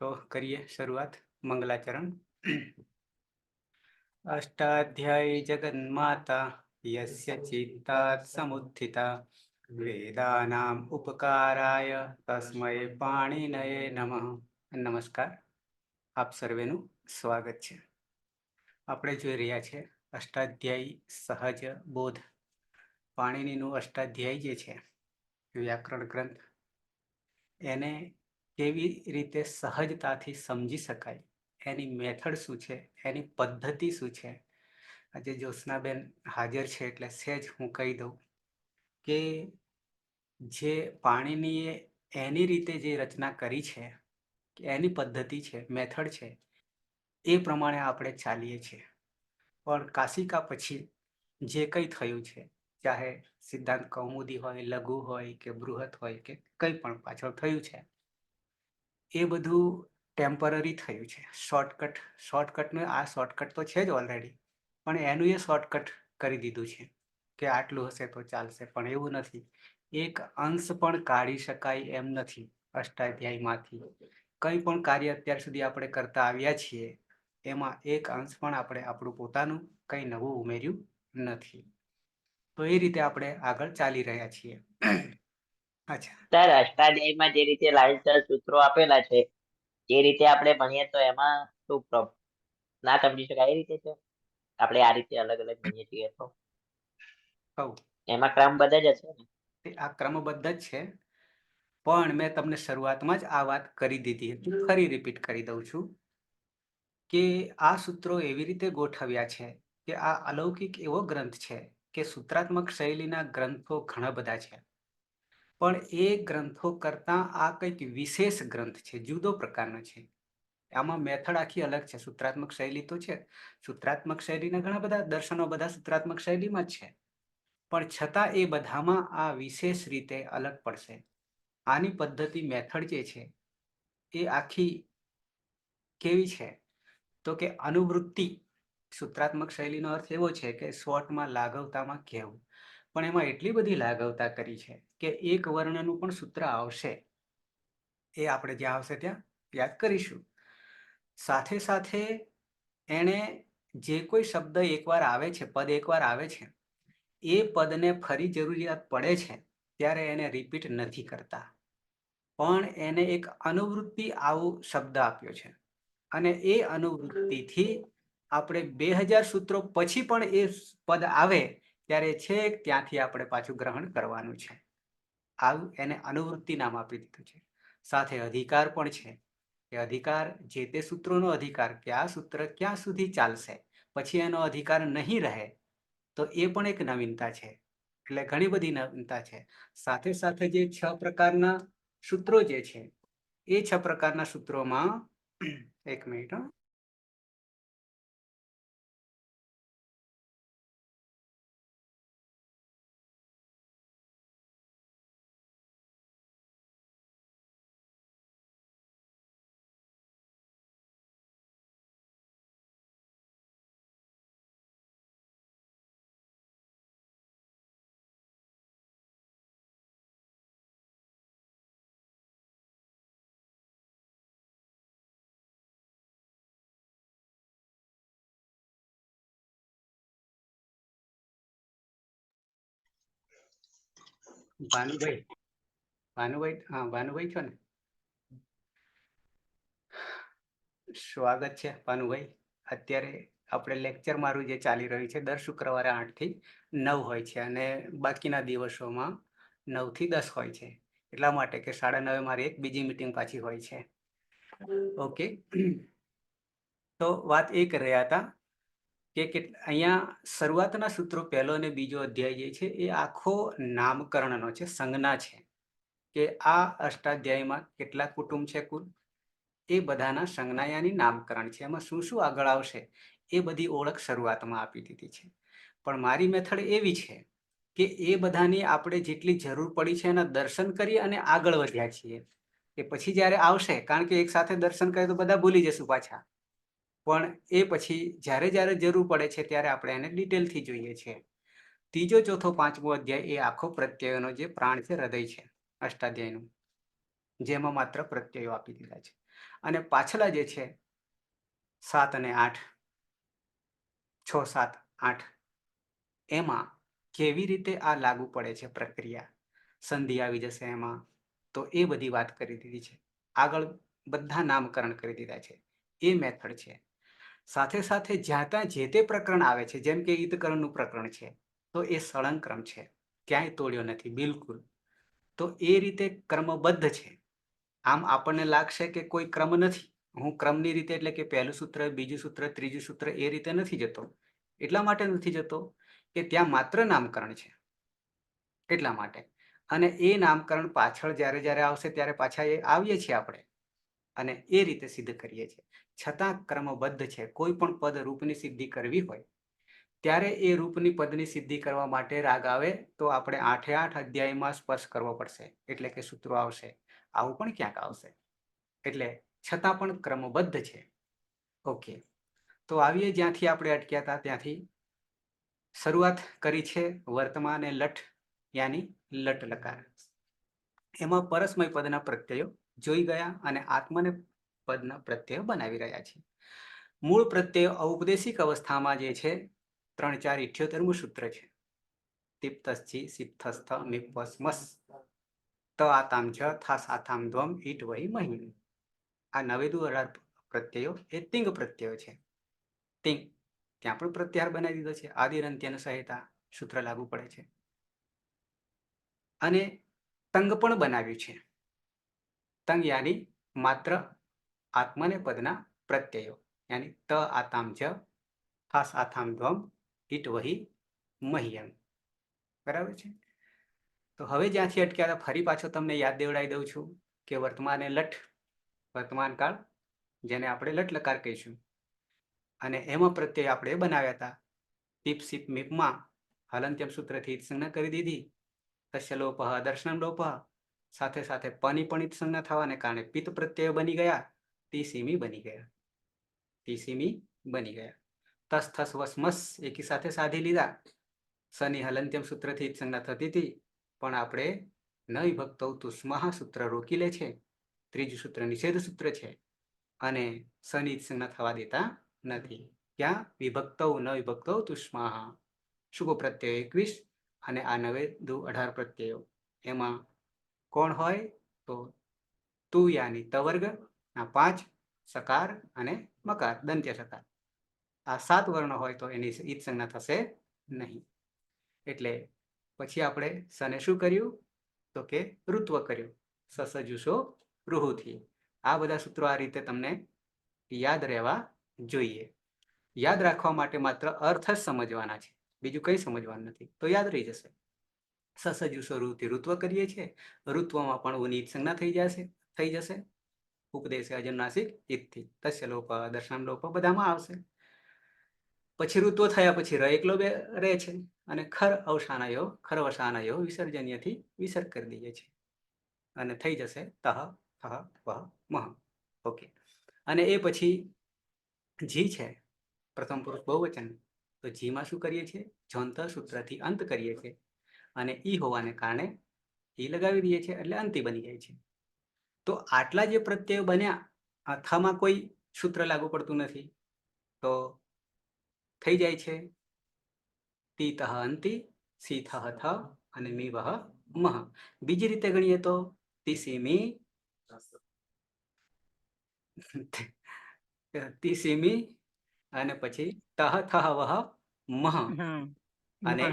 તો કરીએ શરૂઆત. મંગલાચરણ. અષ્ટાધ્યાયી જગન્માતા યસ્ય ચિત્તાत् સમુત્થિતા વેદાનામ ઉપકારાય તસ્મૈ પાણિનયે નમઃ. નમસ્કાર, આપ સર્વેનું સ્વાગત છે. આપણે જોઈ રહ્યા છે અષ્ટાધ્યાયી સહજ બોધ. પાણિનીનું અષ્ટાધ્યાયી જે છે વ્યાકરણ ગ્રંથ, એને કેવી રીતે સહજતાથી સમજી શકાય, એની મેથડ શું છે, એની પદ્ધતિ શું છે. આજે જ્યોત્સનાબેન હાજર છે એટલે સહેજ હું કહી દઉં કે જે પાણિનીએ એની રીતે જે રચના કરી છે, એની પદ્ધતિ છે, મેથડ છે, એ પ્રમાણે આપણે ચાલીએ છીએ. પણ કાશિકા પછી જે કંઈ થયું છે, ચાહે સિદ્ધાંત કૌમુદી હોય, લઘુ હોય કે બૃહત હોય કે કંઈ પણ પાછળ થયું છે, એ બધું ટેમ્પરરી થયું છે. શોર્ટકટનું આ શોર્ટકટ તો છે જ ઓલરેડી, પણ એનું એ શોર્ટકટ કરી દીધું છે કે આટલું હશે તો ચાલશે. પણ એવું નથી, એક અંશ પણ કાઢી શકાય એમ નથી. અષ્ટાધ્યાયમાંથી કંઈ પણ કાર્ય અત્યાર સુધી આપણે કરતા આવ્યા છીએ, એમાં એક અંશ પણ આપણે આપણું પોતાનું કંઈ નવું ઉમેર્યું નથી. તો એ રીતે આપણે આગળ ચાલી રહ્યા છીએ. અચ્છા, સર, અષ્ટાધ્યાયીમાં જે રીતે લાલચર સૂત્રો આપેલા છે એ રીતે આપણે ભણીએ તો એમાં શું ના સમજી શકાય એ રીતે છે? આપણે આ રીતે અલગ અલગ ભણીએ છીએ તો કહું એમાં ક્રમબદ્ધ જ હશે ને? આ ક્રમબદ્ધ જ છે, પણ મેં તમને શરૂઆતમાં જ આ વાત કરી દીધી હતી, ફરી રિપીટ કરી દઉં છું કે આ સૂત્રો એવી રીતે ગોઠવ્યા છે કે આ અલૌકિક એવો ગ્રંથ છે કે સૂત્રાત્મક શૈલીના ગ્રંથો ઘણા બધા છે, પણ એ ગ્રંથો કરતાં આ કંઈક વિશેષ ગ્રંથ છે, જુદો પ્રકારનો છે. આમાં મેથડ આખી અલગ છે. સૂત્રાત્મક શૈલી તો છે, સૂત્રાત્મક શૈલીના ઘણા બધા દર્શનો બધા સૂત્રાત્મક શૈલીમાં જ છે, પણ છતાં એ બધામાં આ વિશેષ રીતે અલગ પડશે. આની પદ્ધતિ, મેથડ જે છે એ આખી કેવી છે તો કે અનુવૃત્તિ. સૂત્રાત્મક શૈલીનો અર્થ એવો છે કે શોર્ટમાં લાઘવતામાં કહેવું, પણ એમાં એટલી બધી લાઘવતા કરી છે કે એક વર્ણનું પણ સૂત્ર આવશે, એ આપણે જ્યાં આવશે ત્યાં યાદ કરીશું. સાથે સાથે એણે જે કોઈ શબ્દ એકવાર આવે છે, પદ એકવાર આવે છે, એ પદને ફરી જરૂરિયાત પડે છે ત્યારે એને રિપીટ નથી કરતા, પણ એને એક અનુવૃત્તિ આવો શબ્દ આપ્યો છે. અને એ અનુવૃત્તિથી આપણે 2000 સૂત્રો પછી પણ એ પદ આવે ત્યારે છેક ત્યાંથી આપણે પાછું ગ્રહણ કરવાનું છે. આવું એને અનુવૃત્તિ નામ આપી દીધું છે. સાથે અધિકાર પણ છે કે અધિકાર જે તે સૂત્રોનો અધિકાર, કે આ સૂત્ર ક્યાં સુધી ચાલશે, પછી એનો અધિકાર નહીં રહે, તો એ પણ એક નવીનતા છે. એટલે ઘણી બધી નવીનતા છે. સાથે સાથે જે 6 પ્રકારના સૂત્રો જે છે, એ 6 પ્રકારના સૂત્રોમાં એક મિનિટ, ભાનુભાઈ. હા, ભાનુભાઈ છો ને? સ્વાગત છે ભાનુભાઈ. અત્યારે આપણે લેક્ચર મારું જે ચાલી રહ્યું છે દર શુક્રવારે 8 થી 9 હોય છે, અને બાકીના દિવસોમાં 9 થી 10 હોય છે. એટલા માટે કે 9:30 મારી એક બીજી મીટિંગ પાછી હોય છે. ઓકે, તો વાત એ કરી રહ્યા હતા કે અહીંયા શરૂઆતના સૂત્રો, પહેલો અને બીજો અધ્યાય જે છે એ આખો નામકરણનો છે, સંજ્ઞા છે કે આ અષ્ટાધ્યાયમાં કેટલા કુટુંબ છે કુલ, એ બધાના સંજ્ઞાયાની નામકરણ છે. એમાં શું શું આગળ આવશે એ બધી ઓળખ શરૂઆતમાં આપી દીધી છે. પણ મારી મેથડ એવી છે કે એ બધાની આપણે જેટલી જરૂર પડી છે એના દર્શન કરી અને આગળ વધ્યા છીએ. કે પછી જ્યારે આવશે, કારણ કે એક સાથે દર્શન કરે તો બધા ભૂલી જશું પાછા, પણ એ પછી જ્યારે જ્યારે જરૂર પડે છે ત્યારે આપણે એને ડિટેલથી જોઈએ છીએ. ત્રીજો, ચોથો, પાંચમો અધ્યાય એ આખો પ્રત્યયોનો જે પ્રાણ છે, હૃદય છે અષ્ટાધ્યાયનું, જેમાં માત્ર પ્રત્યયો આપી દીધા છે. અને પાછલા જે છે 7 અને 8, 6, 7, 8, એમાં કેવી રીતે આ લાગુ પડે છે પ્રક્રિયા, સંધિ આવી જશે એમાં, તો એ બધી વાત કરી દીધી છે. આગળ બધા નામકરણ કરી દીધા છે. એ મેથડ છે. સાથે સાથે જ્યાં ત્યાં જે તે પ્રકરણ આવે છે, જેમ કે ઈદકરણનું પ્રકરણ છે, તો એ સળંગ છે, ક્યાંય તોડ્યો નથી બિલકુલ. તો એ રીતે ક્રમબદ્ધ છે. આમ આપણને લાગશે કે કોઈ ક્રમ નથી. હું ક્રમની રીતે એટલે કે પહેલું સૂત્ર, બીજું સૂત્ર, ત્રીજું સૂત્ર એ રીતે નથી જતો. એટલા માટે નથી જતો કે ત્યાં માત્ર નામકરણ છે, એટલા માટે. અને એ નામકરણ પાછળ જ્યારે જ્યારે આવશે ત્યારે પાછા એ આવીએ છીએ આપણે અને એ રીતે સિદ્ધ કરીએ છીએ. છતાં ક્રમબદ્ધ છે. કોઈ પણ પદ રૂપની સિદ્ધિ કરવી હોય ત્યારે એ રૂપની પદની સિદ્ધિ કરવા માટે રાગ આવે તો આપણે 8 અધ્યાયમાં સ્પર્શ કરવો પડશે, એટલે કે સૂત્રો આવશે. આવું પણ ક્યાંક આવશે. એટલે છતાં પણ ક્રમબદ્ધ છે. ઓકે, તો આવીએ જ્યાંથી આપણે અટક્યા હતા ત્યાંથી. શરૂઆત કરી છે વર્તમાન લઠ યાની લટ લકાર. એમાં પરસ્મય પદના પ્રત્યયો જોઈ ગયા અને આત્મને પદના પ્રત્યયો બનાવી રહ્યા છે. મૂળ પ્રત્યયો ઔપદેશિક અવસ્થામાં જે છે 3, 4, 78મું સૂત્ર છે. તિપ્તશ્ચિ સિપ્તસ્થ મિપસ્મસ ત આતામ જ થાસ આથામ ધ્વમ ઈટ વહી મહી. આ 9 પ્રત્યયો એ તિંગ પ્રત્યયો છે. તિંગ ત્યાં પણ પ્રત્યાહાર બનાવી દીધો છે. આદિરંત્યન સહિતા સૂત્ર લાગુ પડે છે. અને તંગ પણ બનાવ્યું છે. તંગ યાની માત્ર આત્મને પદના પ્રત્યયો, યાની ત આતામ જ થાસ આથામ ધ્વમ ઈટ વહી મહ્યમ. બરાબર છે. તો હવે જ્યાંથી અટક્યા હતા ફરી પાછો તમને યાદ દેવડાવી દઉં છું કે વર્તમાન લઠ, વર્તમાન કાળ, જેને આપણે લટ લકાર કહીશું, અને એમાં પ્રત્યય આપણે બનાવ્યા હતા. ટીપ સીપ મીપમાં હલંત્યમ સૂત્રથી સંજ્ઞા કરી દીધી. તસ્ય લોપ દર્શન લોપ, સાથે સાથે પની પણ સંજ્ઞા થવાને કારણે પિત્ત પ્રત્યય બની ગયા. તીસીમી બની ગયા. તીસીમી બની ગયા. તસ થસ વસ મસ એકી સાથે સાધી લીધા. સની હલંત્યમ સૂત્રથી સંજ્ઞા થતી હતી, પણ આપણે ન વિભક્તો તુષ્મા સૂત્ર રોકી લે છે. ત્રીજું સૂત્ર નિષેધ સૂત્ર છે અને સની સંજ્ઞા થવા દેતા નથી. ક્યાં? વિભક્તો ન વિભક્તો તુષ્મા. શુભ પ્રત્યય 21 અને આ 9 દુ 18 પ્રત્યયો. એમાં કોણ હોય? તો તુ યાની તવર્ગ, આ 5 સકાર અને મકાર, દંત્ય સકાર. આ 7 વર્ણ હોય તો એની ઈદ સંજ્ઞા થશે નહીં. એટલે પછી આપણે સને શું કર્યું? તો કે ઋત્વ કર્યું. સસજુષો રૂહુથી. આ બધા સૂત્રો આ રીતે તમને યાદ રહેવા જોઈએ. યાદ રાખવા માટે માત્ર અર્થ જ સમજવાના છે, બીજું કંઈ સમજવાનું નથી, તો યાદ રહી જશે. સસજુષો રૂહથી ઋત્વ કરીએ છીએ. ઋત્વમાં પણ ઉની સંજ્ઞા થઈ જશે. ઉપદેશ અજન્નાસિક ઈદથી. તસ્ય લોપ દર્શન લોપ બધામાં આવશે. પછી ઋત્વ થયા પછી ર એકલો રહે છે અને ખર અવસાનયો વિસર્જનીયથી વિસર્ગ કરી દઈએ છીએ અને થઈ જશે તહ થહ વહ મહ. ઓકે. અને એ પછી જી છે પ્રથમ પુરુષ બહુવચન, તો જીમાં શું કરીએ છીએ? જોંત સૂત્રથી અંત કરીએ છીએ અને ઈ હોવાને કારણે ઈ લગાવી દઈએ છીએ એટલે અંતિ બની જાય છે. તો આટલા જે પ્રત્યયો બન્યા, થમાં કોઈ સૂત્ર લાગુ પડતું નથી, તો થઈ જાય છે તી તહ અંતિ, સી થહ થ અને મી વહ મહ. બીજી રીતે ગણીએ તો તીસીમી, તીસીમી અને પછી તહ થહ વહ મહ અને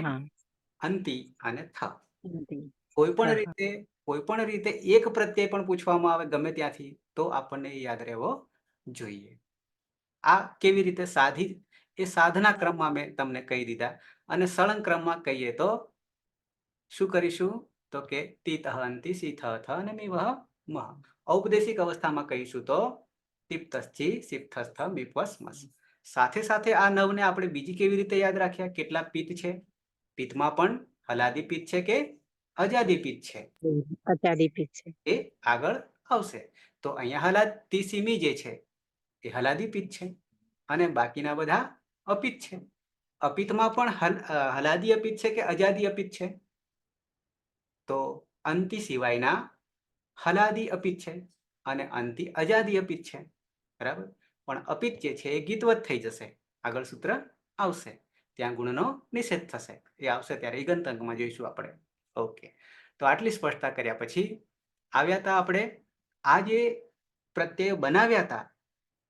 અંતિ અને થ. કોઈ પણ રીતે એક પ્રત્યય પણ પૂછવામાં આવે ગમે ત્યાંથી તો આપણને યાદ રહેવો જોઈએ. આ કેવી રીતે સાધી? એ સાધના ક્રમમાં મેં તમને કહી દીધા. અને સળંગ ક્રમમાં કહીએ તો શું કરીશું? તો કે તી તહ અંતિ, સી થ થ અને મી વહ મહ. ઔપદેશિક અવસ્થામાં કહીશું તો તિપ્તશ્ચિ સિપ્તસ્થ મિપસ્મસ. સાથે સાથે આ 9 ને આપણે બીજી કેવી રીતે યાદ રાખ્યા? કેટલા પિત્ત છે? પિત્તમાં પણ હલાદી પિત્ત છે કે અજાદી પિત્ત છે, એ આગળ આવશે. તો અહીંયા તીસીમી જે છે એ હલાદી પિત્ત છે અને બાકીના બધા અપિત્ત છે. અપિત્તમાં પણ હલાદી અપિત્ત છે કે અજાદી અપિત્ત છે? તો અંતિ સિવાયના હલાદી અપિત્ત છે. અને અંતિ અજાદી અપિત છે, બરાબર. પણ અપિત જે છે એ ગીતવત થઈ જશે, આગળ સૂત્ર આવશે, ત્યાં ગુણનો નિષેધ થશે, એ આવશે ત્યારે ઈગંત અંકમાં જોઈશું આપણે. ઓકે, તો આટલી સ્પષ્ટતા કર્યા પછી આવ્યા હતા આપણે આ જે પ્રત્યયો બનાવ્યા હતા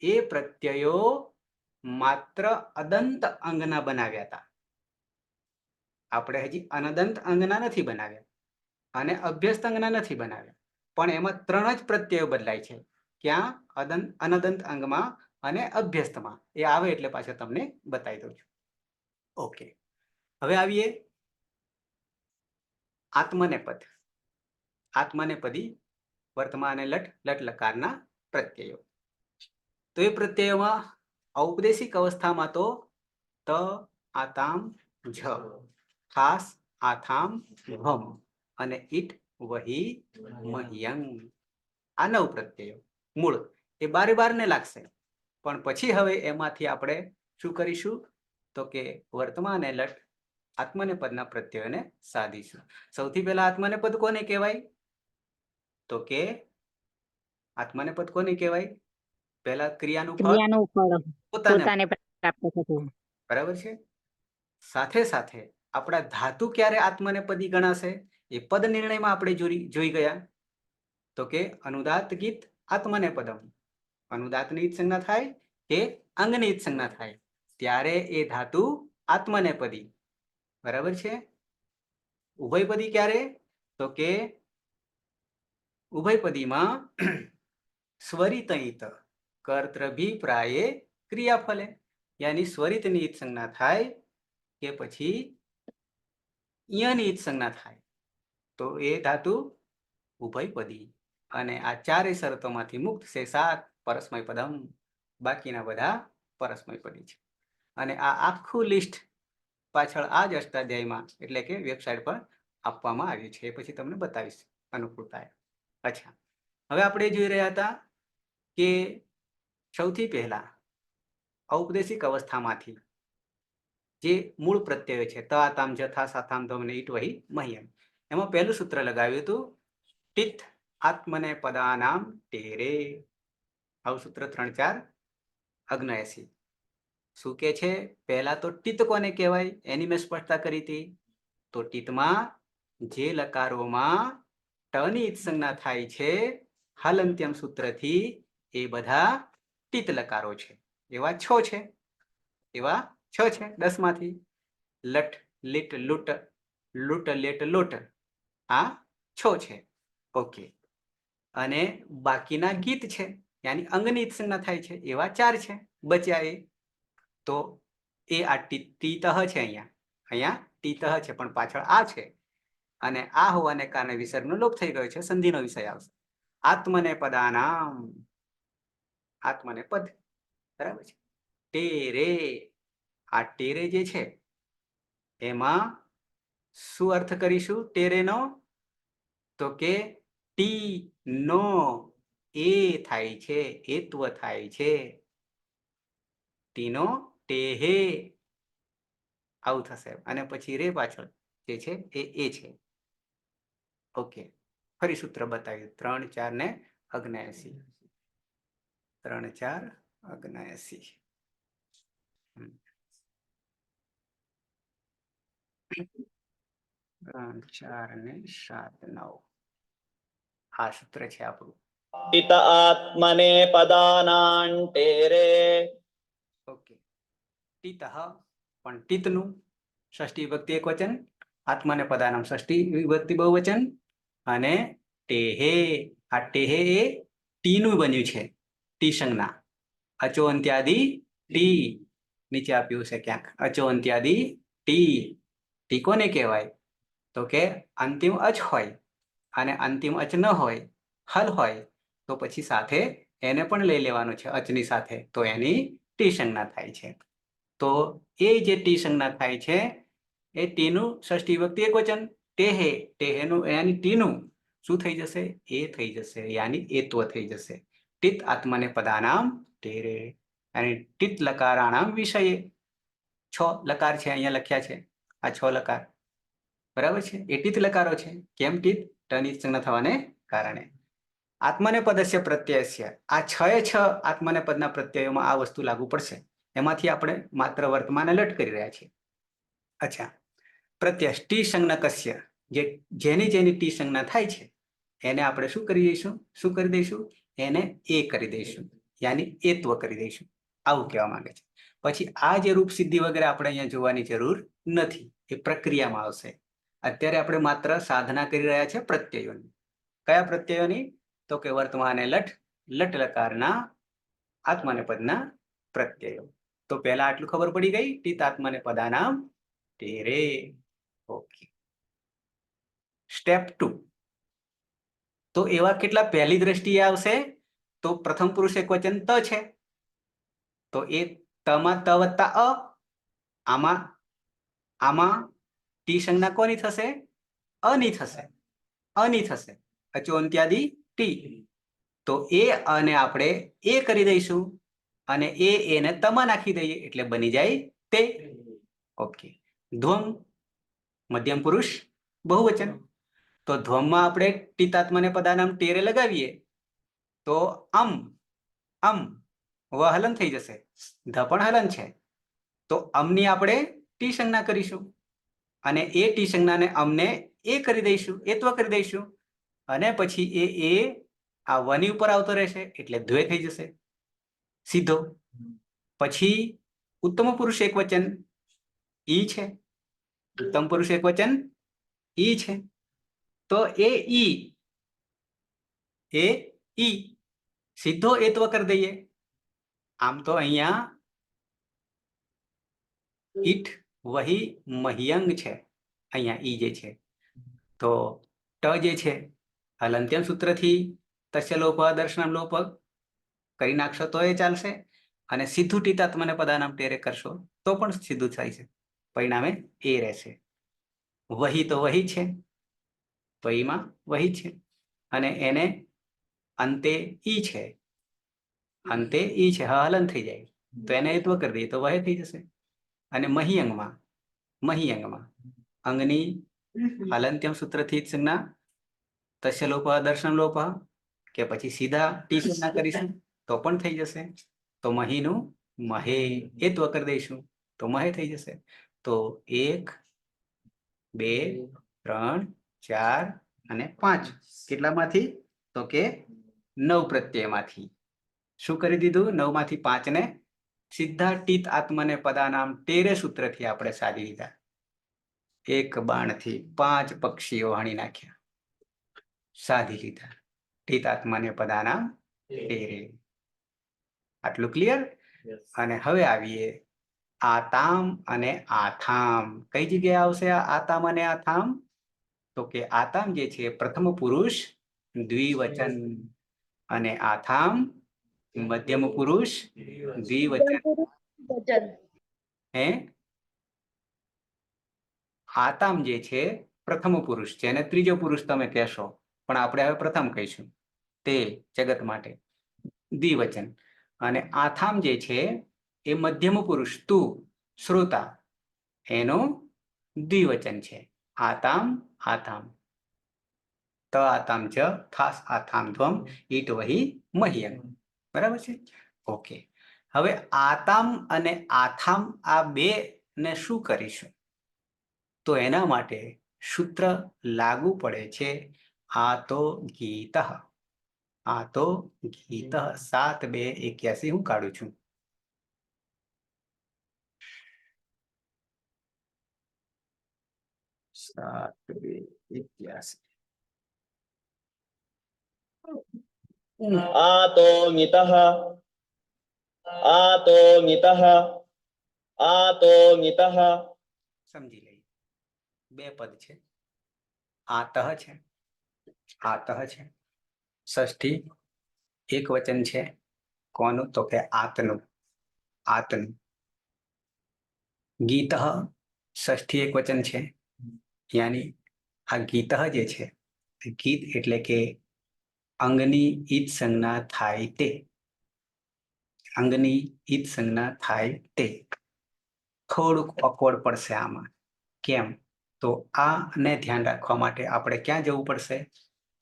એ પ્રત્યયો માત્ર અદંત અંગના બનાવ્યા હતા. આપણે હજી અનદંત અંગના નથી બનાવ્યા અને અભ્યસ્ત અંગના નથી બનાવ્યા, પણ એમાં 3 જ પ્રત્યયો બદલાય છે. ક્યાં? અનદંત અંગમાં અને અભ્યસ્તમાં. એ આવે એટલે પાછા તમને બતાવી દઉં છું. ઓકે, હવે આવીએ આત્મનેપદ. આત્મનેપદી વર્તમાન લટ લટ લકારના પ્રત્યયો. તો એ પ્રત્યયોમાં ઔપદેશિક અવસ્થામાં તો ત આતામ જ, ખાસ આથામ ભમ અને ઈટ વહી મહ્યં. આ 9 પ્રત્યયો મૂળ એ બારે લાગશે, પણ પછી હવે એમાંથી આપણે શું કરીશું તો કે વર્તમાન લટ આત્મનેપદના પ્રત્યયોને સાધીશું. સૌથી પહેલા આત્મનેપદ કોને કહેવાય તો કે આત્મનેપદ કોને કહેવાય? પહેલા ક્રિયાનું ફળ પોતાને પ્રાપ્ત થતું, બરાબર છે. સાથે સાથે આપણા ધાતુ ક્યારે આત્મનેપદી ગણાશે એ પદ નિર્ણયમાં આપણે જોઈ ગયા તો કે અનુદાત ગીત આત્મનેપદમ. અનુદાતની સંજ્ઞા થાય કે અંગની સંજ્ઞા થાય ત્યારે એ ધાતુ આત્મનેપદી, બરાબર છે. ઉભયપદી ક્યારે તો કે ઉભયપદીમાં સ્વરિતઈત કર્તૃભિપ્રાયે ક્રિયાફલે, યાની સ્વરિતની સંજ્ઞા થાય કે પછી ઈયની સંજ્ઞા થાય તો એ ધાતુ ઉભયપદી. અને આ 4 શરતોમાંથી મુક્ત છે 7 પરસ્મય પદમ, બાકીના બધા પરસ્મય પદી છે. અને આ આખું લિસ્ટ પાછળ આ જ અષ્ટાધ્યાયમાં એટલે કે વેબસાઇટ પર આપવામાં આવ્યું છે, એ પછી તમને બતાવીશ અનુકૂળતાએ. અચ્છા, હવે આપણે જોઈ રહ્યા હતા કે સૌથી પહેલા ઔપદેશિક અવસ્થામાંથી જે મૂળ પ્રત્યય છે ત આતામ જથા સાથામ ધમ ને ઈટ વહી મહ્યમ, એમાં પહેલું સૂત્ર લગાવ્યું હતું ટિત આત્મનેપદાનામ ટેરે. આવું સૂત્ર 3 4 79. શું કે છે? પહેલા તો ટિત કોને કહેવાય એની મેં સ્પષ્ટતા કરી હતી. તો ટિતમાં જે લકારોમાં ટની સંજ્ઞા થાય છે હાલંત્યમ સૂત્રથી એ બધા ટિત લકારો છે. એવા 6 છે, એવા 6 છે 10 માંથી. લટ લીટ લુટ લૂટ લેટ લોટ, આ 6 છે. ઓકે, અને બાકીના ગીત છે યાની અંગની સંજ્ઞા થાય છે એવા 4 છે બચ્યા. એ તો એ આ ટીતહ છે, અહીંયા ટીતહ છે પણ પાછળ આ છે અને આ હોવાને કારણે વિસર્ગનો લોપ થઈ ગયો છે, સંધિનો વિષય આવશે. આત્મનેપદાનામ, આત્મનેપદ, બરાબર છે. ટેરે, આ ટેરે જે છે એમાં શું અર્થ કરીશું ટેરેનો તો કે ટી નો એ થાય છે, એત્વ થાય છે. ટીનો ટેહે આવું થશે અને પછી રે પાછળ જે છે એ છે. ઓકે, ફરી સૂત્ર બતાવ્યું 3 4 ને 79. 3 4 79. 3 4 ને 7 9 આ સૂત્ર છે આપણું. પિત આત્મનેપદાનાં ટેરે. ઓકે, ટીતઃ પણ ટીતનું ષષ્ઠી વિભક્તિ એકવચન, આત્મનેપદાનામ ષષ્ઠી વિભક્તિ બહુવચન અને ટેહે, આ ટેહે એ ટીનું બન્યું છે, ટી સંજ્ઞા. અચો અંત્યાદિ ટી નીચે આપ્યું છે ક્યાંક, અચો અંત્યાદિ ટી. ટી કોને કહેવાય તો કે અંતિમ અચ હોય અને અંતિમ અચ ન હોય, હલ હોય તો પછી સાથે એને પણ લઈ લેવાનું છે અચની સાથે, તો એની ટી સંજ્ઞા થાય છે. તો એ જે ટી સંજ્ઞા થાય છે એ ટીનું ષષ્ઠી વિભક્તિ એકવચન ટેહે, ટેહેનું યાની ટીનું શું થઈ જશે? એ થઈ જશે, યાની એત્વ થઈ જશે. ટિત આત્મનેપદાનામ ટેરે અને ટિત લકારાણામ વિષયે. 6 લકાર છે અહીંયા લખ્યા છે, આ 6 લકાર, બરાબર છે. એ ટિત લકારો છે. કેમ ટિત? ટની સંજ્ઞા થવાને કારણે. આત્મનેપદસ્ય પ્રત્યયસ્ય, આ 6 એ 6 આત્મનેપદના પ્રત્યયોમાં આ વસ્તુ લાગુ પડશે. એમાંથી આપણે માત્ર વર્તમાન લટ કરી રહ્યા છીએ. અચ્છા, પ્રત્યય ટી સંજ્ઞકસ્ય, જેની ટી સંજ્ઞા થાય છે એને આપણે શું કરી દઈશું? એને એ કરી દઈશું, યાની એત્વ કરી દઈશું, આવું કહેવા માંગે છે. પછી આ જે રૂપ સિદ્ધિ વગેરે આપણે અહીંયા જોવાની જરૂર નથી, એ પ્રક્રિયામાં આવશે. અત્યારે આપણે માત્ર સાધના કરી રહ્યા છે પ્રત્યયોની. કયા પ્રત્યયોની? તો કે વર્તમાને લટ લકારના આત્મનેપદના પ્રત્યયો. તો પહેલા આટલું ખબર પડી ગઈ, ટીત આત્મનેપદાનામ તેરે. ઓકે. સ્ટેપ 2. તો એવા કેટલા પહેલી દ્રષ્ટિએ આવશે? તો પ્રથમ પુરુષ એકવચન ત છે, તો એ તમાં ત વત્તા અ, આમાં ટી સંજ્ઞા કોની થશે? અની થશે. અચોન્ત્યાદિ ટી. તો એ અને આપણે એ કરી દઈશું અને એને તમાં નાખી દઈએ એટલે બની જાય તે. ઓકે. ધ્વમ મધ્યમ પુરુષ બહુવચન. તો ધ્વમમાં આપણે ટીતાત્મનેપદાનામ ટેરે લગાવીએ તો અમ વ હલન થઈ જશે, ધ પણ હલન છે. તો અમની આપણે ટી સંજ્ઞા કરીશું અને એ ટી સંજ્ઞાને અમને એ કરી દઈશું, એત્વ કરી દઈશું અને પછી એ આ વની ઉપર આવતો રહેશે એટલે દ્વે થઈ જશે સીધો. પછી ઉત્તમ પુરુષ એકવચન ઈ છે, ઉત્તમ પુરુષ એકવચન ઈ છે. તો એ ઈ સીધો એત્વ કરી દઈએ. આમ તો અહીંયા ઈટ વહી મહ્યંગ છે, અહીંયા ઈ જે છે. તો ટ જે છે હલંત્યમ સૂત્રથી તસ્ય લોપ દર્શનમ લોપ કરી નાખશો તો એ ચાલશે, અને સીધું ટીતાત્મનેપદાનામ ટેરે કરશો તો પણ સીધું થાય છે, પરિણામે એ રહેશે. વહી તો વહી છે, તો ઈમાં વહી છે અને એને અંતે ઈ છે, હલન થઈ જાય તો એને એત્વ કરી દઈએ તો વહે થઈ જશે. અને મહ્યંગમાં અંગની હલંત્યમ સૂત્રથી જ સંજ્ઞા તસ્ય લોપ દર્શન લોપ કે પછી સીધા ટી સંજ્ઞા કરીશું તો પણ થઈ જશે. તો મહીનું મહે એત્વ કરી દઈશું તો મહે થઈ જશે. તો 1 2 3 4 અને 5 કેટલામાંથી? તો કે 9 પ્રત્યયમાંથી. શું કરી દીધું? 9 માંથી 5 ને સીધા ટીત આત્મનેપદાનામ ટેરે સૂત્રથી આપણે સાધી દીધા. એક બાણથી 5 પક્ષીઓ હણી નાખ્યા, સાધી લીધા ટીત આત્મનેપદાનામ ટેરે. આટલું ક્લિયર? અને હવે આવીએ આતામ અને આથામ. કઈ જગ્યાએ આવશે આતામ અને આથામ? તો કે આતામ જે છે પ્રથમ પુરુષ દ્વિવચન અને આથામ મધ્યમ પુરુષ દ્વિવચન. હે, આતામ જે છે પ્રથમ પુરુષ છે અને ત્રીજો પુરુષ તમે કહેશો, પણ આપણે હવે પ્રથમ કહીશું, તે જગત માટે દ્વિવચન. અને આથામ જે છે એ મધ્યમ પુરુષ તું શ્રોતા એનું દ્વિવચન છે. આતામ આથામ. ત આતામ ચ થાસ આથામ ધ્વમ ઈટ વહી મહ્યંગ. બરાબર છે? ઓકે. હવે આતામ અને આથામ આ બે ને શું કરીશું? તો એના માટે સૂત્ર લાગુ પડે છે આતો ગીત. 7 2 81 હું કાઢું છું. 7 2 81. आतो ङितः સમજી લઈએ. બે પદ છે, આતઃ છે, ષષ્ઠી એક વચન છે. કોનું? તો કે આતનું. ગીત ષષ્ઠી એક વચન છે, યાની આ ગીત જે છે, ગીત એટલે કે અંગની ઈત સંજ્ઞા થાય તે. અંગની ઈત સંજ્ઞા થાય તે. થોડુંક ઓકવર્ડ પડશે આમાં. કેમ? તો આને ધ્યાન રાખવા માટે આપણે ક્યાં જવું પડશે?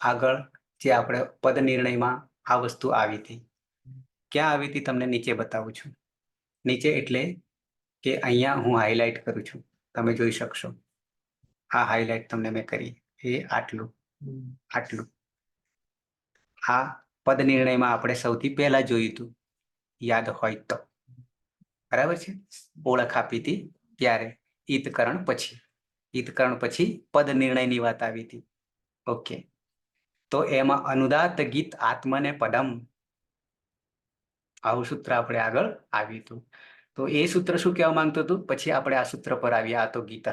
આગળ જે આપણે પદ નિર્ણયમાં આ વસ્તુ આવી હતી. ક્યાં આવી હતી તમને નીચે બતાવું છું. નીચે એટલે કે અહીંયા હું હાઇલાઇટ કરું છું, તમે જોઈ શકશો. આ હાઇલાઇટ તમને મેં કરી, એ આટલું આટલું. આ પદ નિર્ણયમાં આપણે સૌથી પહેલા જોયું હતું, યાદ હોય તો. બરાબર છે. ઓળખ આપી હતી ત્યારે ઈતકરણ પછી. ઈતકરણ પછી પદ નિર્ણયની વાત આવી હતી. ઓકે, તો એમાં અનુદાત ગીત આત્મને પદમ, આવું સૂત્ર આપણે આગળ આવ્યું હતું. તો એ સૂત્ર શું કહેવા માંગતું હતું? પછી આપણે આ સૂત્ર પર આવ્યા. આ તો ગીત.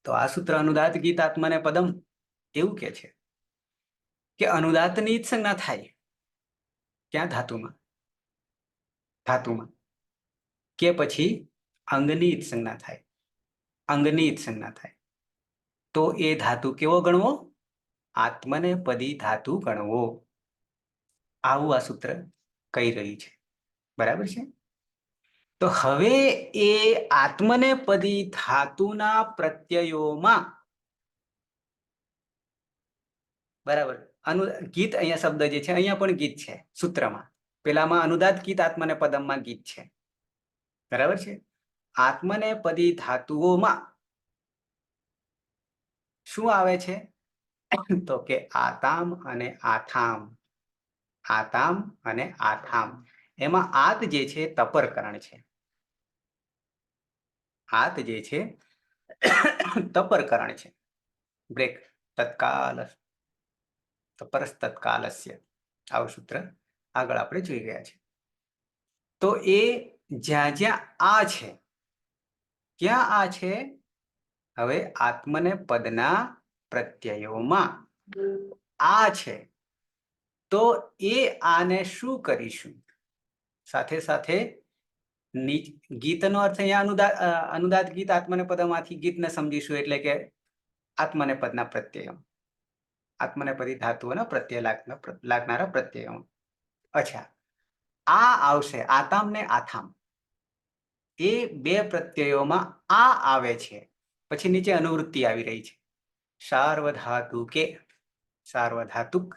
તો આ સૂત્ર અનુદાત ગીત આત્મને પદમ એવું કે છે કે અનુદાતની જ સંજ્ઞા થાય. ક્યાં? ધાતુમાં. ધાતુમાં કે પછી અંગની જ સંજ્ઞા થાય. અંગની જ સંજ્ઞા થાય તો એ ધાતુ કેવો ગણવો? આત્મને પદી ધાતુ ગણવો. આવું આ સૂત્ર કહી રહ્યું છે. બરાબર છે. તો હવે એ આત્મને પદી ધાતુના પ્રત્યયોમાં, બરાબર, ગીત અહીંયા શબ્દ જે છે, અહીંયા પણ ગીત છે સૂત્રમાં. પેલામાં અનુદાત ગીત, આત્મને પદમમાં ગીત છે. બરાબર છે. આત્મને પદી ધાતુઓમાં શું આવે છે? તો કે આતામ અને આથામ. આતામ અને આથામ. એમાં આત જે છે તપરકરણ છે. આત જે છે તપરકરણ છે. બ્રેક તત્કાલ તપરસ તત્કાલસ્ય, આવું સૂત્ર આગળ આપણે જોઈ ગયા છે. તો એ જ્યાં જ્યાં આ છે, ક્યાં આ છે? હવે આત્મને પદના પ્રત્યયોમાં આ છે. તો એ આને શું કરીશું? સાથે સાથે ગીતનો અર્થ અહીંયા અનુદાત ગીત આત્મને પદમાંથી ગીતને સમજીશું, એટલે કે આત્મને પદના પ્રત્યયો, આત્મને પદી ધાતુઓના પ્રત્યય લાગનારા પ્રત્યયો. અચ્છા, આ આવશે આતામ ને આથામ. એ બે પ્રત્યયોમાં આ આવે છે. પછી નીચે અનુવૃત્તિ આવી રહી છે. સાર્વધાતુકે, સાર્વધાતુક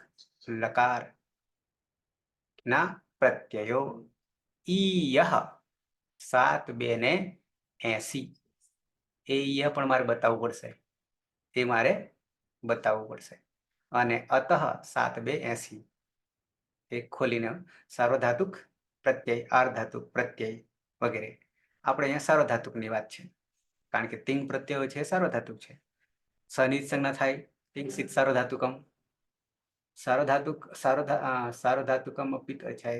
લકાર ના પ્રત્યયો ઈયહ 7 2 ને 80. એ ઈયહ પણ મારે બતાવવું પડશે. એ મારે બતાવવું પડશે. અને અતઃ 7 2 80 એ ખોલીને સાર્વધાતુક પ્રત્યય, આર્ધાતુક પ્રત્યય વગેરે. આપણે અહીંયા સાર્વધાતુકની વાત છે, કારણ કે તિંગ પ્રત્યયો છે સાર્વધાતુક છે. સનિજ સંજ્ઞા થાય તિંગ સિત સાર્વધાતુકમ. સાર્વધાતુકમ અપિત અચ્છા,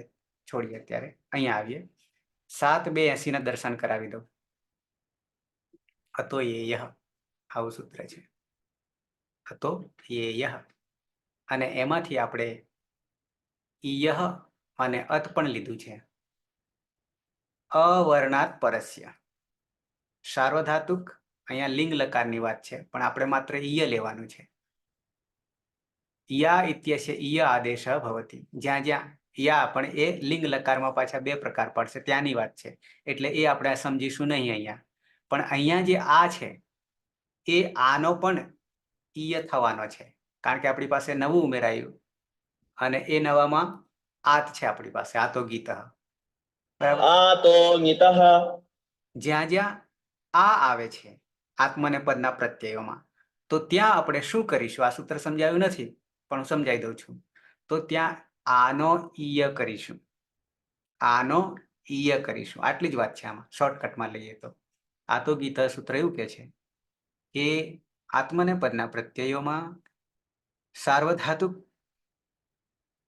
છોડીએ અત્યારે. અહીંયા આવીએ. 7 2 80 ના દર્શન કરાવી દો. અતો યેયઃ, આવું સૂત્ર છે. અતો યેયઃ. અને એમાંથી આપણે ઈયહ અને અત પણ લીધું છે. અવર્ણાત પરસ્ય. સાર્વધાતુક અહીંયા લિંગ લકારની વાત છે, પણ આપણે માત્ર ઈય લેવાનું છે. યા ઇત્યસ્ય ઈય આદેશ ભવતિ. જ્યાં જ્યાં યા, પણ એ લિંગ લકારમાં પાછા બે પ્રકાર પડશે, ત્યાંની વાત છે. એટલે એ આપણે સમજીશું નહીં અહીંયા. પણ અહીંયા જે આ છે એ આનો પણ ઈય થવાનો છે, કારણ કે આપણી પાસે નવું ઉમેરાયું અને એ નવામાં આત છે આપણી પાસે. આ તો ગીત. આ તો ગીત. જ્યાં જ્યાં આ આવે છે આત્મને પદના પ્રત્યયોમાં, તો ત્યાં આપણે શું કરીશું? આ સૂત્ર સમજાયું નથી, પણ હું સમજાવી દઉં છું. તો ત્યાં આનો ઈય કરીશું. આનો ઈય કરીશું. આટલી જ વાત છે આમાં. શોર્ટકટમાં લઈએ તો આ તો ગીત સૂત્ર એવું કે છે કે આત્મને પદના પ્રત્યયોમાં સાર્વધાતુક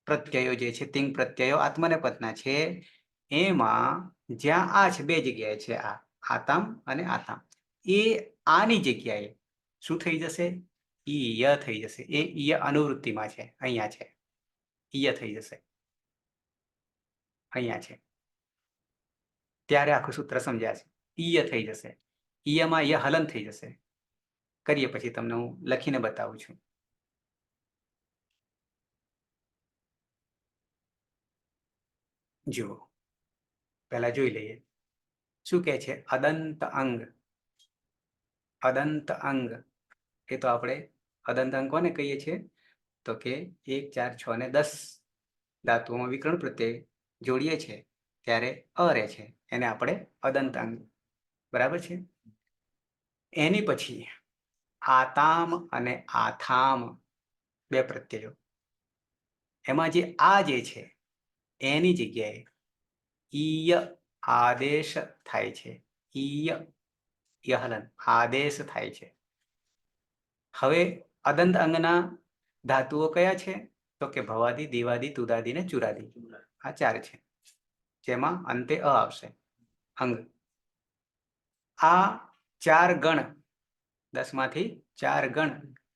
પ્રત્યયો જે છે, તિંગ પ્રત્યયો આત્મને પદના છે, એમાં જ્યાં આ છે બે જગ્યાએ છે, આ આતામ અને આતામ, એ આની જગ્યાએ શું થઈ જશે? ઈય થઈ જશે. એ ઈય અનુવૃત્તિમાં છે, અહીંયા છે. ઈય થઈ જશે, અહીંયા છે. ત્યારે આખું સૂત્ર સમજાશે. ઈય થઈ જશે. ઈયમાં ઈય હલન થઈ જશે. કરીએ પછી તમને હું લખીને બતાવું છું. જુઓ, પહેલા જોઈ લઈએ શું કે છે. અદંત અંગ. અદંત અંગ એ તો આપણે અદંત અંગ કોને કહીએ છીએ? તો કે 1, 4, 6 અને 10 ધાતુઓમાં વિકર્ણ પ્રત્યય જોડીએ છે ત્યારે અ રહે છે, એને આપણે અદંત અંગ, બરાબર છે. એની પછી આતામ અને આથામ બે પ્રત્યયો, એમાં જે આ જે છે એની જગ્યાએ ઈય આદેશ થાય છે. ઈય યહલન આદેશ થાય છે. હવે અદંત અંગના ધાતુઓ કયા છે? તો કે ભવાદી, દિવાદી, તુદાદી ને ચુરાદી, આ 4 છે, જેમાં અંતે અ આવશે અંગ. આ 4 ગણ, 10 માંથી 4 ગણ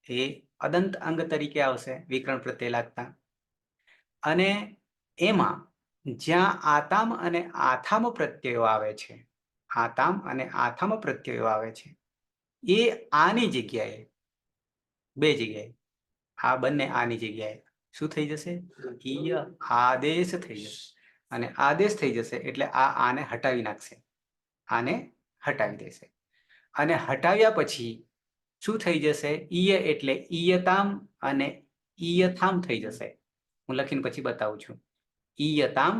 એ અદંત અંગ તરીકે આવશે વિકર્ણ પ્રત્યય લાગતા. અને એમાં જ્યાં આતામ અને આથામ પ્રત્યયો આવે છે, આતામ અને આથામ પ્રત્યયો આવે છે, એ આની જગ્યાએ, બે જગ્યાએ, આ બંને આની જગ્યાએ શું થઈ જશે? ઈય આદેશ થઈ જશે. અને આદેશ થઈ જશે એટલે આને હટાવી નાખશે, આને હટાવી દેશે. અને હટાવ્યા પછી શું થઈ જશે? ઈય એટલે ઈયતામ અને ઈયથામ થઈ જશે. હું લખીને પછી બતાવું છું. ઈયતામ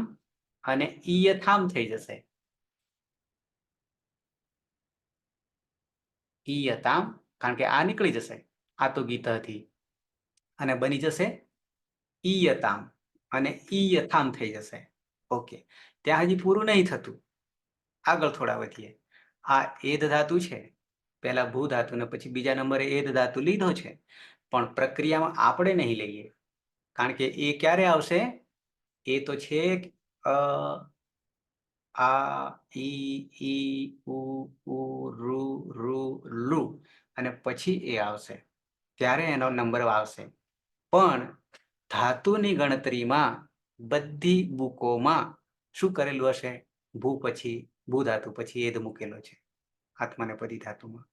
અને ઈયથામ થઈ જશે. ઈયતામ, કારણ કે આ નીકળી જશે, આ તો ગીત હતી, અને બની જશે ઈયતામ અને ઈયથામ થઈ જશે. ઓકે, ત્યાં હજી પૂરું નહીં થતું, આગળ થોડા વધીએ. આ એધ ધાતુ છે, પહેલા ભૂ ધાતુ ને પછી બીજા નંબરે એધ ધાતુ લીધો છે, પણ પ્રક્રિયામાં આપણે નહીં લઈએ, કારણ કે એ ક્યારે આવશે? એ તો છે આ ઈ ઉ રૂ લુ અને પછી એ આવશે, ત્યારે એનો નંબર આવશે. પણ ધાતુની ગણતરીમાં બધી બુકોમાં શું કરેલું હશે? ભૂ પછી ભૂ ધાતુ પછી એધ મૂકેલો છે આત્મનેપદી ધાતુમાં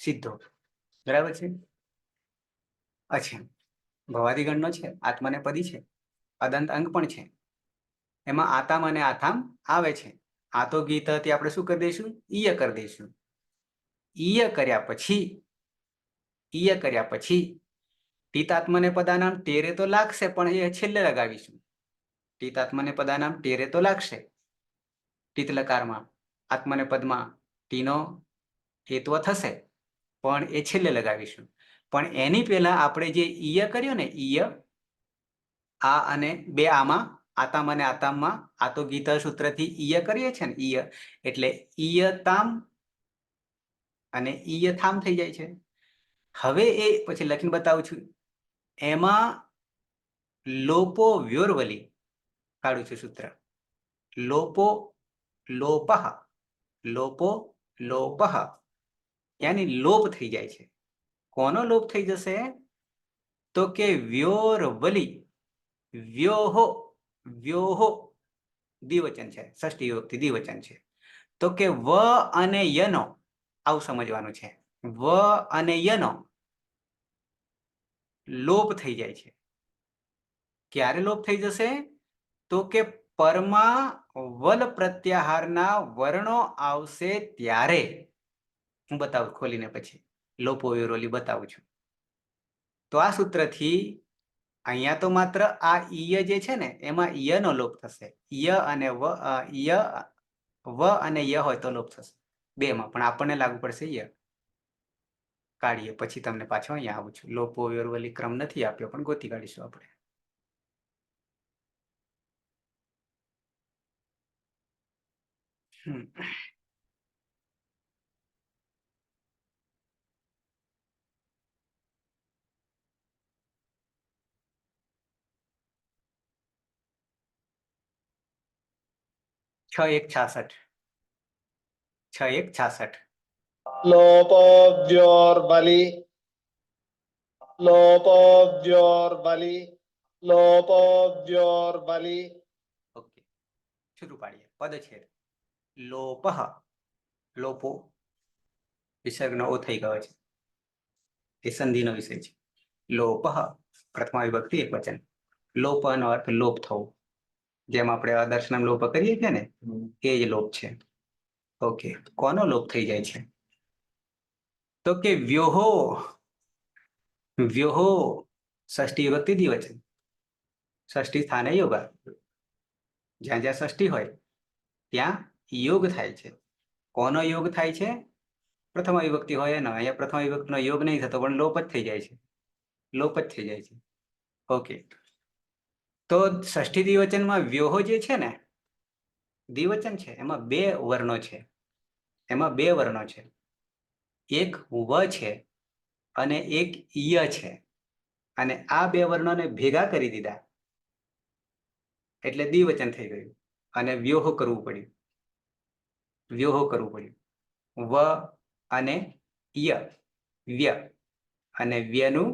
સીધો, બરાબર છે. અચ્છા, ભવાદી ગણનો છે, આત્મનેપદી છે, અદંત અંગ પણ છે, એમાં આતામ અને આથામ આવે છે. આ તો ગીત હતી, આપણે શું કરી દઈશું? ઈય કરી દઈશું. ઈય કર્યા પછી ટીતાત્મને પદાનામ ટેરે તો લાગશે, પણ એ છેલ્લે લગાવીશું. ટીતાત્મને પદાનામ ટેરે તો લાગશે, ટીતલકારમાં આત્મને પદમાં ટીનો હેત્વ થશે, પણ એ છેલ્લે લગાવીશું. પણ એની પહેલા આપણે જે ઈય કર્યો ને, ઈય, આ અને બે આમાં, આતામ અને આતામમાં, આ તો ગીતા સૂત્રથી ઈય કરીએ છે ને, ઈય એટલે ઈયતામ અને ઈયથામ થઈ જાય છે. હવે એ પછી લખીને બતાવું છું. એમાં લોપો વ્યોરવલી કાઢું છું સૂત્ર. લોપો લોપઃ, લોપો લોપઃ, યાની લોપ થઈ જાય છે. કોનો લોપ થઈ જશે? તો કે વ્યોરવલી, વ્યોહો, વ્યોહો દ્વિવચન છે, ષષ્ઠી વિભક્તિ દ્વિવચન છે. તો કે વ અને યનો, આવું સમજવાનું છે, વ અને યનો લોપ થઈ જાય છે. ક્યારે લોપ થઈ જશે? તો કે પરમાં વલ પ્રત્યાહારના વર્ણો આવશે ત્યારે. હું બતાવું ખોલીને પછી, લોપો વ્યોરવલી બતાવું છું. તો આ સૂત્રથી અહીંયા તો માત્ર આ ઈય જે છે ને, એમાં ઈયનો લોપ થશે. ય અને વ અને ય હોય તો લોપ થશે બેમાં, પણ આપણને લાગુ પડશે ય. કાઢીએ પછી તમને પાછો અહીંયા આવું છું. લોપો વ્યોરવલી ક્રમ નથી આપ્યો, પણ ગોતી કાઢીશું આપણે. છ એક 66, 6 1 66. लोपो व्योर्बलि, लोपो व्योर्बलि, लोपो व्योर्बलि. ઓકે, શરૂ પાડીએ. પદછેદ લોપઃ, લોપો વિસર્ગનો ઓ થઈ ગયો છે, એ સંધિનો વિષય છે. લોપઃ પ્રથમા વિભક્તિ એકવચન. લોપનો અર્થ લોપ થવો, જેમ આપણે આદર્શનામ લોપ કરીએ છીએ ને, એ જ લોપ છે. ઓકે, કોનો લોપ થઈ જાય છે? તો કે વ્યોહો, વ્યોહો ષષ્ઠી વિભક્તિ દ્વિવચન, ષષ્ઠી સ્થાને યોગા. જ્યાં જ્યાં ષષ્ઠી હોય ત્યાં યોગ થાય છે. કોનો યોગ થાય છે? પ્રથમ વિભક્તિ હોય એનો. અહીંયા પ્રથમ વિભક્તિનો યોગ નહીં થતો, પણ લોપ જ થઈ જાય છે. લોપ જ થઈ જાય છે. ઓકે, તો ષષ્ઠી દ્વિવચનમાં વ્યોહો જે છે ને, દ્વિવચન છે, એમાં બે વર્ણો છે. એમાં બે વર્ણો છે, એક વ છે અને એક ય છે. અને આ બે વર્ણોને ભેગા કરી દીધા એટલે દ્વિવચન થઈ ગયું અને વ્યોહ કરવું પડ્યું. વ્યોહ કરવું પડ્યું. વ અને ય, વ્ય, અને વ્યનું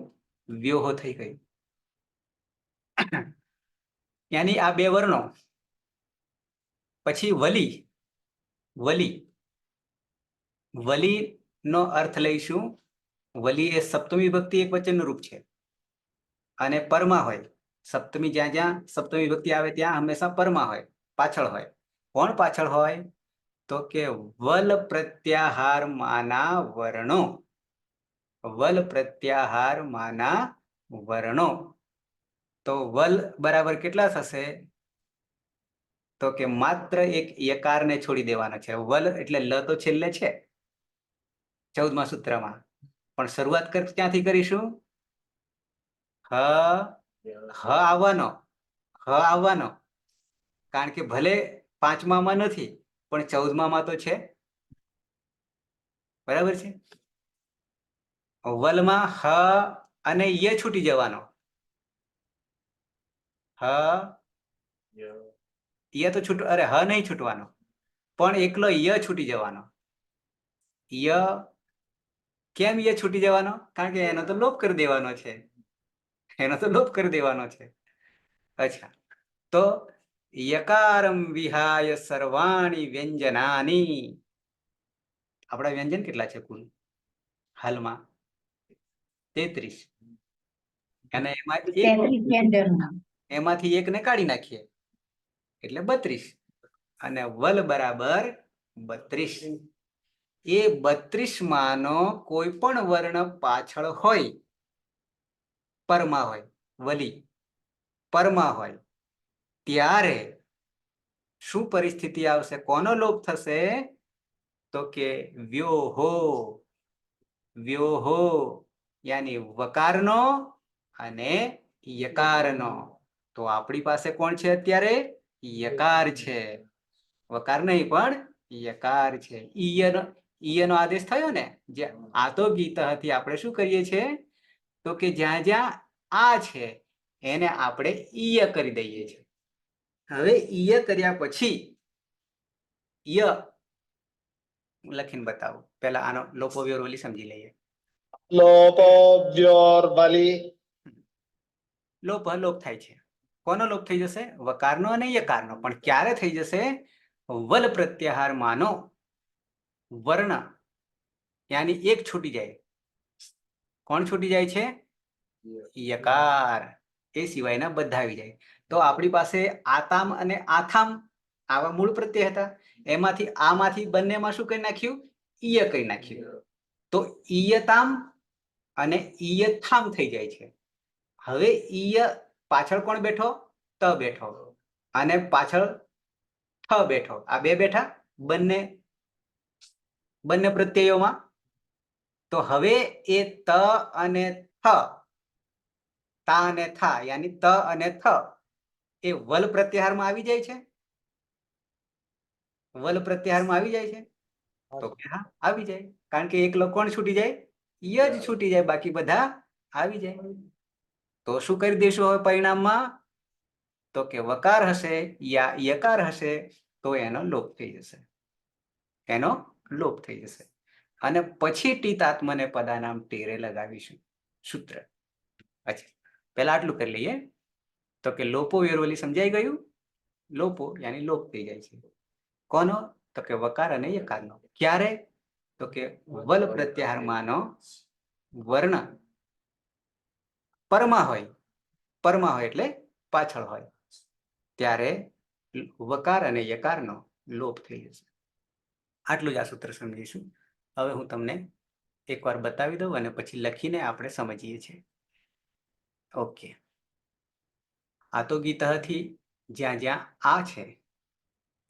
વ્યોહ થઈ ગયું. યાની આ બે વર્ણો. પછી વલી. વલી, વલી નો અર્થ લઈશું. વલી એ સપ્તમી વિભક્તિ એક વચનનું રૂપ છે અને પરમાં હોય. સપ્તમી જ્યાં જ્યાં સપ્તમી વિભક્તિ આવે ત્યાં હંમેશા પરમાં હોય, પાછળ હોય. કોણ પાછળ હોય? તો કે વલ પ્રત્યાહાર માના વર્ણો. વલ પ્રત્યાહાર માના વર્ણો. તો વલ બરાબર કેટલા થશે? તો કે માત્ર એક યકારને છોડી દેવાનો છે. વલ એટલે લ તો છેલ્લે છે 14મા સૂત્રમાં, પણ શરૂઆત ક્યાંથી કરીશું? હ આવવાનો. હ આવવાનો, કારણ કે ભલે 5મામાં નથી પણ 14મામાં તો છે. બરાબર છે? વલમાં હ અને ય છૂટી જવાનો. હ ય તો છૂટ, અરે હ નહીં છૂટવાનો, પણ એકલો ય છૂટી જવાનો. ય કેમ ય છૂટી જવાનો? કારણ કે એનો તો લોપ કરી દેવાનો છે. એનો તો લોપ કરી દેવાનો છે. અચ્છા, તો યકારમ વિહાય સર્વાણી વ્યંજનાની. આપણા વ્યંજન કેટલા છે કુલ હાલમાં? 33. અને એમાંથી એકને કાઢી નાખીએ એટલે 32. અને વલ બરાબર 32. એ 32માનો કોઈ પણ વર્ણ પાછળ હોય, પરમાં હોય, વલી પરમાં હોય, ત્યારે શું પરિસ્થિતિ આવશે? કોનો લોપ થશે? તો કે વ્યોહો. વ્યોહો યાની વકારનો અને યકારનો. તો આપણી પાસે કોણ છે અત્યારે? યકાર છે. વકાર નહીં પણ યકાર છે. ઈયનો આદેશ થયો ને, જે આતો ગીત હતી. આપણે શું કરીએ છીએ? તો કે જ્યાં જ્યાં આ છે એને આપણે ઈય કરી દઈએ છીએ. હવે ઈય કર્યા પછી ય લખીને બતાવું. પેલા આનો લોપો વ્યોરવલી સમજી લઈએ. લોપો વ્યોરવલી. લોપ અલોપ થાય છે. કોનો લોપ થઈ જશે? વકારનો અને યકારનો. પણ ક્યારે થઈ જશે? વલ પ્રત્યાહાર માનો વર્ણ યાની એક છૂટી જાય. કોણ છૂટી જાય છે? યકાર. એ સિવાયના બધા આવી જાય. તો આપણી પાસે આતામ અને આથામ આવા મૂળ પ્રત્યય હતા. એમાંથી આમાંથી બંનેમાં શું કરી નાખ્યું? ઈય કરી નાખ્યું. તો ઈયતામ અને ઈયથામ થઈ જાય છે. હવે ઈય પાછળ કોણ બેઠો? ત બેઠો. અને પાછળ થ બેઠો. આ બે બેઠા બંને પ્રત્યયોમાં. તો હવે એ ત અને થ, તા અને થા, યાની ત અને થ એ વલ પ્રત્યાહારમાં આવી જાય છે. વલ પ્રત્યાહારમાં આવી જાય છે. તો કે હા, આવી જાય. કારણ કે એકલો કોણ છૂટી જાય? ય જ છૂટી જાય, બાકી બધા આવી જાય. તો શું કરી દઈશું હવે પરિણામમાં? તો કે વકાર હશે યા યકાર હશે તો એનો લોપ થઈ જશે. એનો લોપ થઈ જશે. અને પછી ટીતાત્મને પદાનામ ટેરે લગાવીશું સૂત્ર. અચ્છા, પહેલા આટલું કરી લઈએ. તો કે લોપો વ્યોરવલી સમજાઈ ગયું? લોપો યાની લોપ થઈ જાય છે. કોનો? તો કે વકાર અને યકારનો. ક્યારે? તો કે વલ પ્રત્યાહારમાંનો વર્ણ પરમાં હોય. પરમાં હોય એટલે પાછળ હોય, ત્યારે વકાર અને યકારનો લોપ થઈ જશે. આટલું જ આ સૂત્ર સમજીશું. હવે હું તમને એકવાર બતાવી દઉં અને પછી લખીને આપણે સમજીએ છીએ. ઓકે, આ તો ગીતઃ થી જ્યાં જ્યાં આ છે,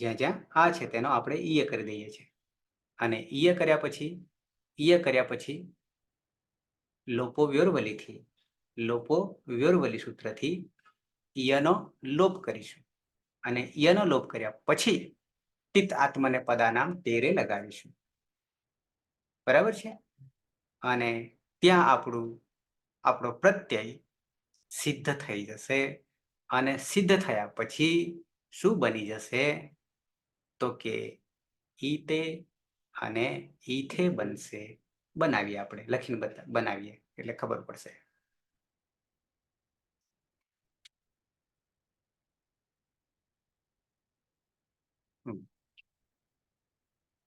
જ્યાં જ્યાં આ છે તેનો આપણે ઈય કરી દઈએ છીએ, અને ઈય કર્યા પછી લોપો વ્યોરવલીથી, લોપો વ્યોરવલી સૂત્રથી ઈયનો લોપ કરીશું, અને ઈયનો લોપ કર્યા પછી તિત આત્મને પદાનામ તેરે લગાવીશું. બરાબર છે? અને ત્યાં આપણો પ્રત્યય સિદ્ધ થઈ જશે, અને સિદ્ધ થયા પછી શું બની જશે તો કે ઈતે અને ઈથે બનશે. બનાવીએ, આપણે લખીને બનાવીએ એટલે ખબર પડશે.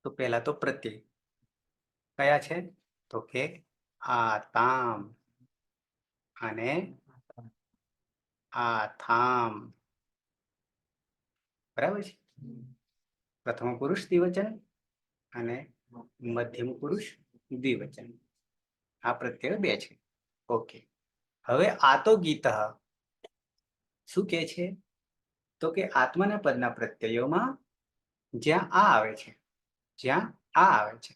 તો પહેલા તો પ્રત્યય કયા છે તો કે આ તામ અને આ થામ. બરાબર છે? પ્રથમ પુરુષ દ્વિવચન અને મધ્યમ પુરુષ દ્વિવચન, આ પ્રત્યય બે છે. ઓકે, હવે આ તો ગીતઃ શું કે છે તો કે આત્માના પદના પ્રત્યયોમાં જ્યાં આ આવે છે, જ્યાં આ આવે છે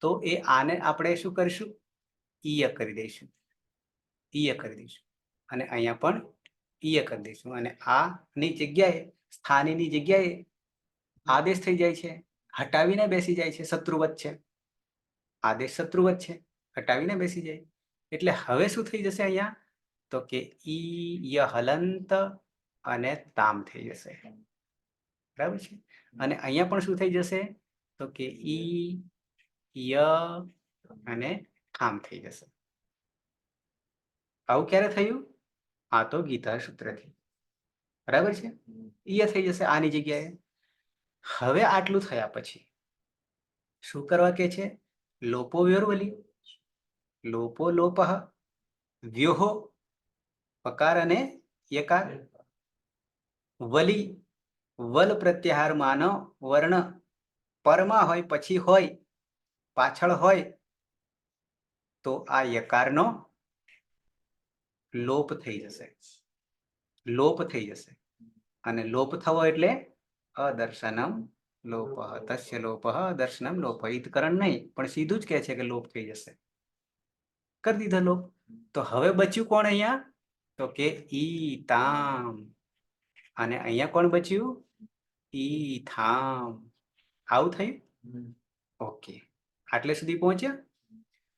તો એ આને આપણે શું કરીશું? ઈય કરી દઈશું, ઈય કરી દઈશું, અને અહીંયા પણ ઈય કરી દઈશું, અને આ ની જગ્યાએ, સ્થાનીની જગ્યાએ આદેશ થઈ જાય છે, હટાવીને બેસી જાય છે, શત્રુવત છે, આદેશ શત્રુવત છે, હટાવીને બેસી જાય. એટલે હવે શું થઈ જશે અહીંયા તો કે ઈ ય હલંત અને તામ થઈ જશે. બરાબર છે? અને અહીંયા પણ શું થઈ જશે તો કે ઈ ય અને થામ થઈ જશે. આવું ક્યારે થયું? આ તો ગીતા સૂત્રથી. બરાબર છે? ઈય થઈ જશે આની જગ્યાએ. હવે આટલું થયા પછી શું કરવા કે છે? લોપો વ્યોરવલી, લોપો લોપઃ, વ્યોહો પકાર અને યકાર, વલી વલ પ્રત્યાહાર માનો વર્ણ પરમાં હોય, પછી હોય, પાછળ હોય તો આ યકારનો લોપ થઈ જશે, લોપ થઈ જશે. અને લોપ થવો એટલે અદર્શનમ લોપ, તસ્ય લોપ દર્શનમ લોપ. ઈતકરણ નહીં, પણ સીધું જ કહે છે કે લોપ થઈ જશે. કરી દીધો લોપ. તો હવે બચ્યું કોણ અહીંયા તો કે ઈ તામ, અને અહીંયા કોણ બચ્યું? ઈ થામ. આવું થયું? ઓકે, આટલે સુધી પહોંચ્યા.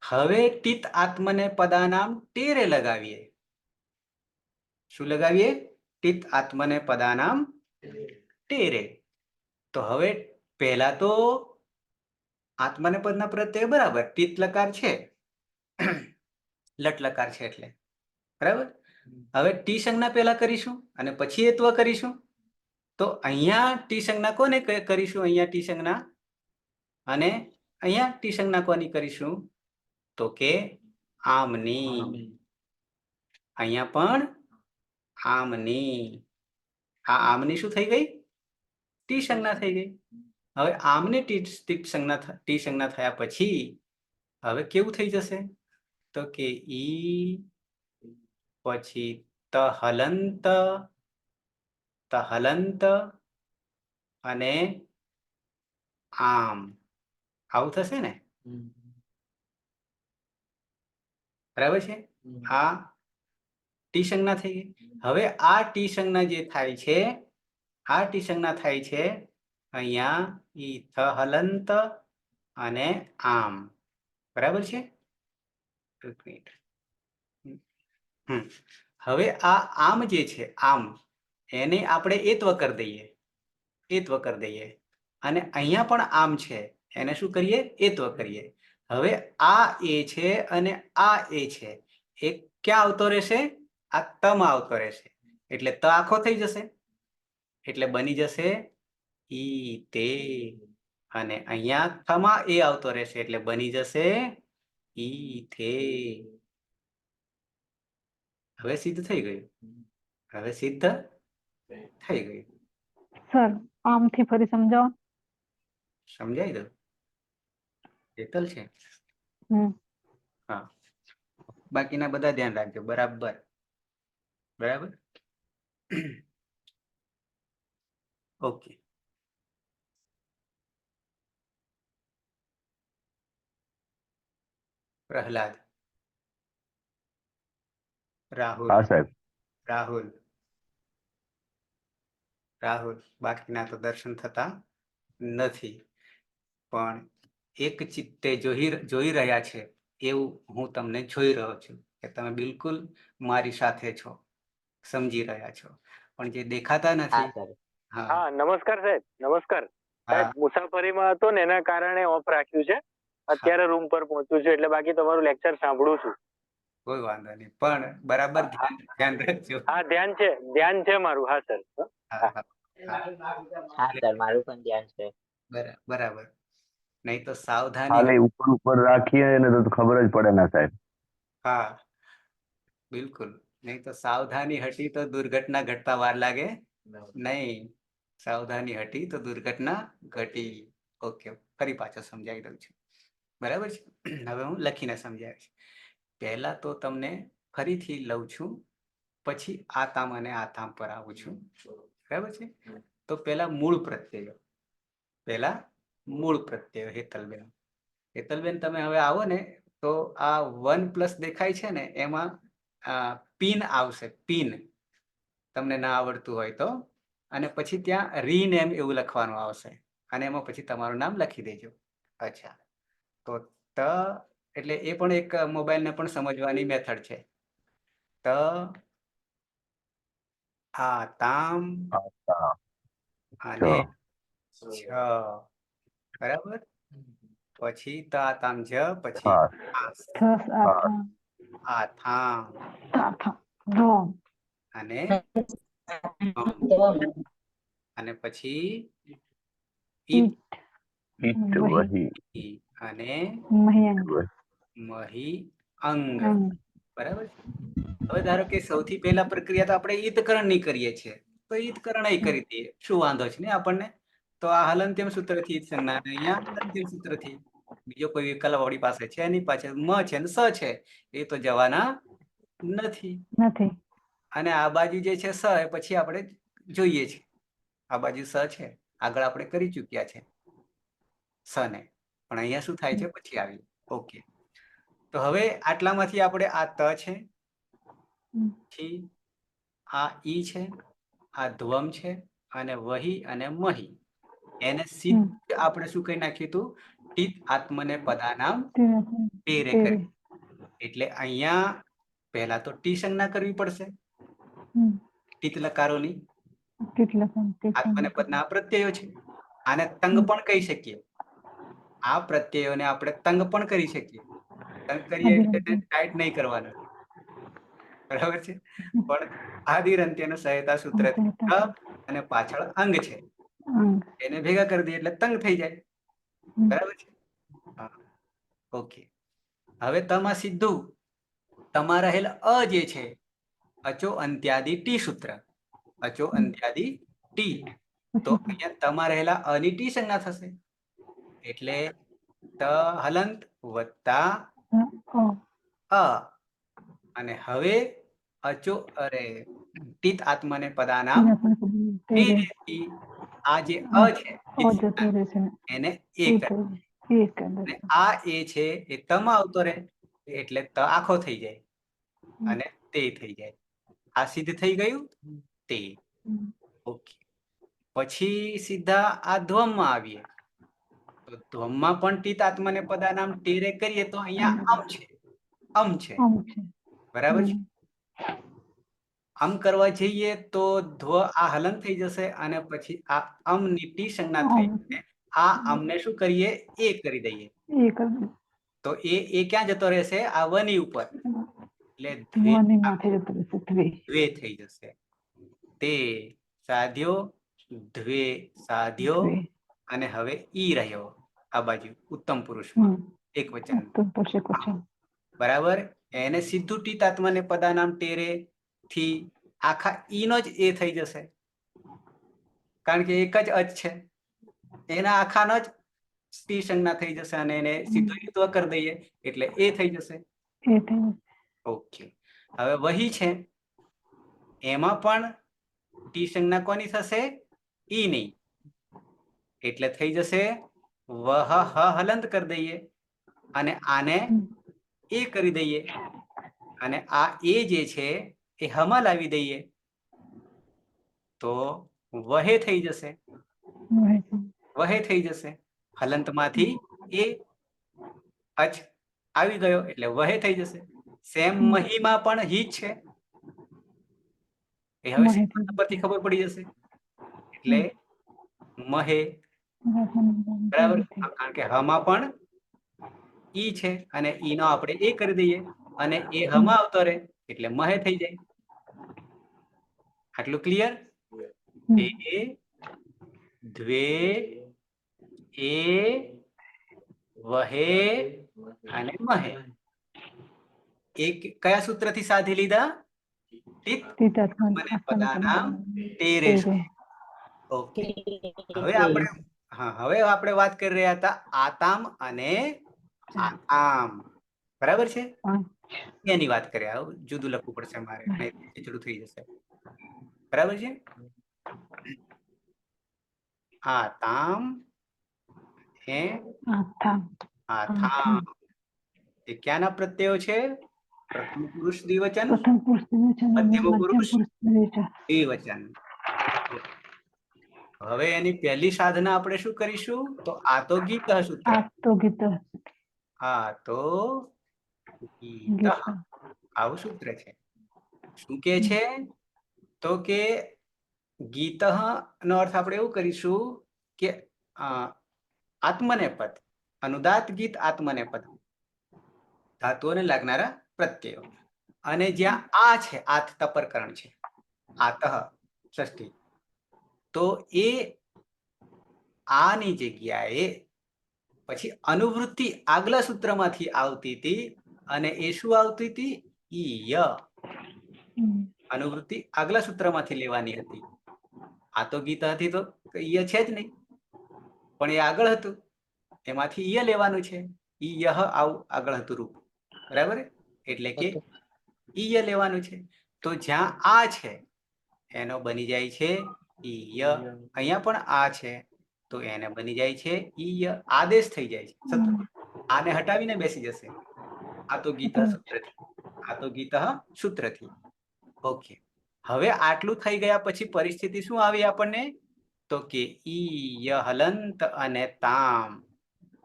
હવે તિત આત્મને પદાનામ તેરે લગાવીએ. શું લગાવીએ? તિત આત્મને પદાનામ તેરે. તો હવે પહેલા તો આત્મને પદના પ્રત્યય બરાબર, તિત લકાર છે, લટ લકાર છે એટલે. બરાબર? હવે ટી સંજ્ઞા પહેલા કરીશું અને પછી એત્વ કરીશું. તો અહીંયા ટી સંજ્ઞા કોને કરીશું? અહીંયા ટી સંજ્ઞા, અને અહીંયા ટી સંજ્ઞા કોની કરીશું તો કે આમની. અહીંયા પણ આમની. આ આમની શું થઈ ગઈ? ટી સંજ્ઞા થઈ ગઈ. હવે આમની ટી સંજ્ઞા થયા પછી હવે કેવું થઈ જશે તો કે ઈ પછી તહલંત, તહલંત અને આમ. આવું થશે ને? બરાબર છે? આ ટી સંજ્ઞા થઈ ગઈ. હવે આ ટી સંજ્ઞા જે થાય છે, આ ટી સંજ્ઞા થાય છે અહીંયા ઈ થહલંત અને આમ. બરાબર છે? હવે આ આમ જે છે, આમ એને આપણે એત્વ કરી દઈએ, એત્વ કરી દઈએ. અને અહીંયા પણ આમ છે, એને શું કરીએ? એત્વ કરીએ. હવે આ એ છે અને આ એ છે, એ ક્યાં આવતો રહેશે? આ તમાં આવતો રહેશે. એટલે ત આખો થઈ જશે, એટલે બની જશે ઈ તે. અને અહીંયા થમાં એ આવતો રહેશે એટલે બની જશે ઈ થે. હવે સિદ્ધ થઈ ગયું. હવે સિદ્ધ થઈ ગયું. સર આમથી ફરી સમજાવો. સમજાઈ દો. હેતલ છે? હા, બાકીના બધા ધ્યાન રાખજો બરાબર. બરાબર. ઓકે. પ્રહલાદ, રાહુલ, હા સાહેબ. રાહુલ, રાહુલ. બાકીના તો દર્શન થતા નથી, પણ એક ચિત્તે જોઈ રહ્યા છે એવું હું તમને જોઈ રહ્યો છું કે તમે બિલકુલ મારી સાથે છો, સમજી રહ્યા છો, પણ જે દેખાતા હા નથી. સર. હા હા નમસ્કાર સાહેબ, નમસ્કાર હા સાહેબ. મુસાફરીમાં હતો ને એના કારણે ઓફ રાખ્યું છે. અત્યારે રૂમ પર પહોંચ્યું છું એટલે બાકી તમારું લેક્ચર સાંભળું છું. કોઈ વાંધો નહીં, પણ બરાબર ધ્યાન રાખજો. હા ધ્યાન છે મારું. હા સર. હા હા હા સર, મારું પણ ધ્યાન છે. બરાબર. નહીં તો સાવધાની. ખાલી ઉપર ઉપર રાખીએ ને તો ખબર જ પડે ના સાહેબ. હા બિલકુલ. નહીં તો સાવધાની હટી તો દુર્ઘટના ઘટતા વાર લાગે નહીં. સાવધાની હટી તો દુર્ઘટના ઘટી. ઓકે, ફરી પાછો સમજાવી દઉં છું. બરાબર છે. હવે હું લખીને સમજાવીશ. પહેલા તો તમને ફરીથી લઉં છું, પછી આતામ અને આતામ પર આવું છું. બરાબર છે. તો પહેલા મૂળ પ્રત્યયો હેતલબેન તમે હવે આવો ને તો આ 1+ દેખાય છે ને, એમાં પિન આવશે. પિન તમને ના આવડતું હોય તો, અને પછી ત્યાં રીનેમ એવું લખવાનું આવશે, અને એમાં પછી તમારું નામ લખી દેજો. અચ્છા, તો ત એટલે એ પણ એક મોબાઈલને પણ સમજવાની મેથડ છે. ત આતામ હા, અને છ. બરાબર. પછી ત આતામ જ, પછી હા, આસ, થસ આથા આથામ, તાથા ધોમ અને અને પછી ઈત, ઈટ વહી, અને મહ્યંગ મહી અંગ. અંગ બરાબર. હવે ધારો કે સૌથી પહેલા પ્રક્રિયા તો આપણે ઈતકરણ ની કરીએ છીએ, તો ઈતકરણ કરી દઈએ, શું વાંધો છે ને આપણને. તો આ હલંત્યમ સૂત્રથી સંજ્ઞા, અહીંયા હલંત્યમ સૂત્રથી. બીજો કોઈ વિકલ્પ આપણી પાસે છે એની પાછળ મ છે ને સ છે, એ તો જવાના નથી. નથી. અને આ બાજુ જે છે સ, એ પછી આપણે જોઈએ છે. આ બાજુ સ છે, આગળ આપણે કરી ચૂક્યા છે સ ને, પણ અહીંયા શું થાય છે પછી આવી. ઓકે, તો હવે આટલામાંથી આપણે આ ત છે, પછી આ ઈ છે, આ ધ્વમ છે, અને વહી અને મહી, એને સીધું આપણે શું કહી નાખ્યું હતું, ટીત આત્મને પદાનામ ટેરે કરી. એટલે અહીંયા પહેલા તો ટી સંજ્ઞા કરવી પડશે, ટીત લકારોની. આત્મને પદના પ્રત્યયો છે. આને તંગ પણ કહી શકીએ. આ પ્રત્યયોને આપણે તંગ પણ કરી શકીએ. તંગ કરીએ એટલે ટાઈટ નહીં કરવાના, બરાબર છે. પણ આદિરંત્યનું સહાયતા સૂત્રથી અને પાછળ અંગ છે, એને ભેગા કરી દઈએ એટલે તંગ થઈ જાય. બરાબર છે. હા ઓકે. હવે તમા સીધું તમા રહેલ અ જે છે, અચો અંત્યાદિ ટી સૂત્ર, અચો અંત્યાદિ ટી. તો અહીંયા તમા રહેલા અની ટી સંજ્ઞા થશે, એટલે ત હલંત વત્તા અ. અને હવે અચો ટીત આત્મને પદાનામ ટેરેથી, આ જે અ છે એને એ કરી, અને આ એ છે એ તમાં આવતો રહે, એટલે ત આખો થઈ જાય અને તે થઈ જાય. આ સિદ્ધ થઈ ગયું તે. ઓકે. પછી સીધા આ ધ્વમમાં આવીએ, તો ધ્વમમાં પણ ટીત આત્મને પદાનામ ટેરે કરીએ તો અહીંયા અમ છે. બરાબર છે. આમ કરવા જઈએ તો ધ્વ આ હલન થઈ જશે, અને પછી આ અમની ટી સંજ્ઞા થઈ, આ અમને શું કરીએ, એ કરી દઈએ. તો એ ક્યાં જતો રહેશે, આ વની ઉપર, એટલે દ્વે થઈ જશે. તે સાધ્યો, દ્વે સાધ્યો, અને હવે ઈ રહ્યો આ બાજુ ઉત્તમ પુરુષમાં એક વચન. બરાબર. એને સીધું ટીત આત્મને પદાનામ ટેરે થી આખા ઈનો જ એ થઈ જશે, કારણ કે એક જ અચ છે, એના આખાનો જ ટી સંજ્ઞા થઈ જશે, અને એને સીધું યુદ્ધ કરી દઈએ એટલે એ થઈ જશે. ઓકે. હવે વહી છે, એમાં પણ ટી સંજ્ઞા કોની થશે? ઈ ની. એટલે થઈ જશે વહ હ હલંત કરી દઈએ અને આને એ કરી દઈએ અને આ એ જે છે એ હમાં લાવી દઈએ તો વહે થઈ જશે. વહે થઈ જશે. હલંતમાંથી એ અચ આવી ગયો એટલે વહે થઈ જશે. સેમ મહીમાં પણ હી જ છે. એ હવે પરથી ખબર પડી જશે એટલે મહે. બરાબર, કારણ કે હમાં પણ ઈ છે અને ઈ નો આપણે એ કરી દઈએ અને એ હમાં આવતો રહે એટલે મહે થઈ જાય. આટલું ક્લિયર? એ દ્વે એ વહે અને મહે એક કયા સૂત્રથી સાધી લીધા? પદાનામ તેરેષુ. ઓકે, હવે આપણે વાત કરી રહ્યા હતા આતામ અને આતામ. બરાબર છે? એની વાત કર્યા. જુદું લખવું પડશે મારે, નહીં ખીચડું થઈ જશે. બરાબર છે? આતામ હે આથામ એ ક્યાંના પ્રત્યયો છે? પ્રથમ પુરુષ દ્વિવચન, મધ્યમ પુરુષ દ્વિવચન. હવે એની પહેલી સાધના આપણે શું કરીશું? તો આ તો ગીત સૂત્ર. આ તો ગીત આવું સૂત્ર છે. શું કે છે? તો કે ગીત નો અર્થ આપણે એવું કરીશું કે આત્મનેપદ, અનુદાત ગીત આત્મનેપદ, ધાતુઓને લાગનારા પ્રત્યયો. અને જ્યાં આ છે, આથ તપરકરણ છે, આતઃ ષષ્ઠી, તો એ આની જગ્યાએ પછી અનુવૃત્તિ આગલા સૂત્રમાંથી આવતી હતી અને એ શું આવતી હતી? ઈય. અનુવૃત્તિ આગલા સૂત્રમાંથી લેવાની હતી. આ તો ગીત હતી તો ઈય છે જ નહીં, પણ એ આગળ હતું એમાંથી ઈય લેવાનું છે. ઈય આવું આગળ હતું રૂપ. બરાબર, એટલે કે ઈય લેવાનું છે. તો જ્યાં આ છે એનો બની જાય છે ઈય. અહીંયા પણ આ છે તો એને બની જાય છે ઈય. આદેશ થઈ જાય છે સૂત્ર. આને હટાવીને બેસી જશે આ તો ગીત સૂત્રથી. આ તો ગીત સૂત્રથી. ઓકે, હવે આટલું થઈ ગયા પછી પરિસ્થિતિ શું આવી આપણને? તો કે ઈય હલંત અને તામ,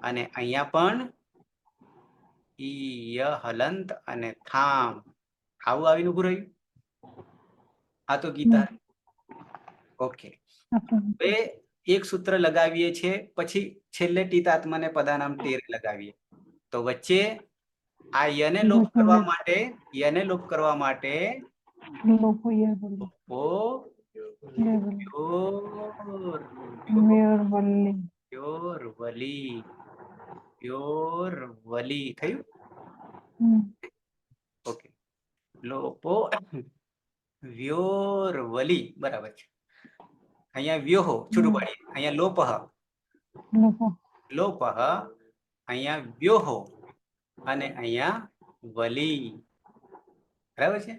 અને અહીંયા પણ ઈય હલંત અને થામ આવું આવીને ઉભું રહ્યું. આ તો ગીતા. ઓકે, હવે એક સૂત્ર લગાવીએ છીએ, પછી છેલ્લે ટીતાત્માને પદાનામ તેર લગાવીએ. તો વચ્ચે આ યને લોપ કરવા માટે વલી થયું. ઓકે, લોપો વ્યોરવલી. બરાબર છે. અહીંયા વ્યોહો છૂટું પાડીએ. અહીંયા લોપઃ, અહીંયા વ્યોહો અને અહીંયા વલી. બરાબર છે.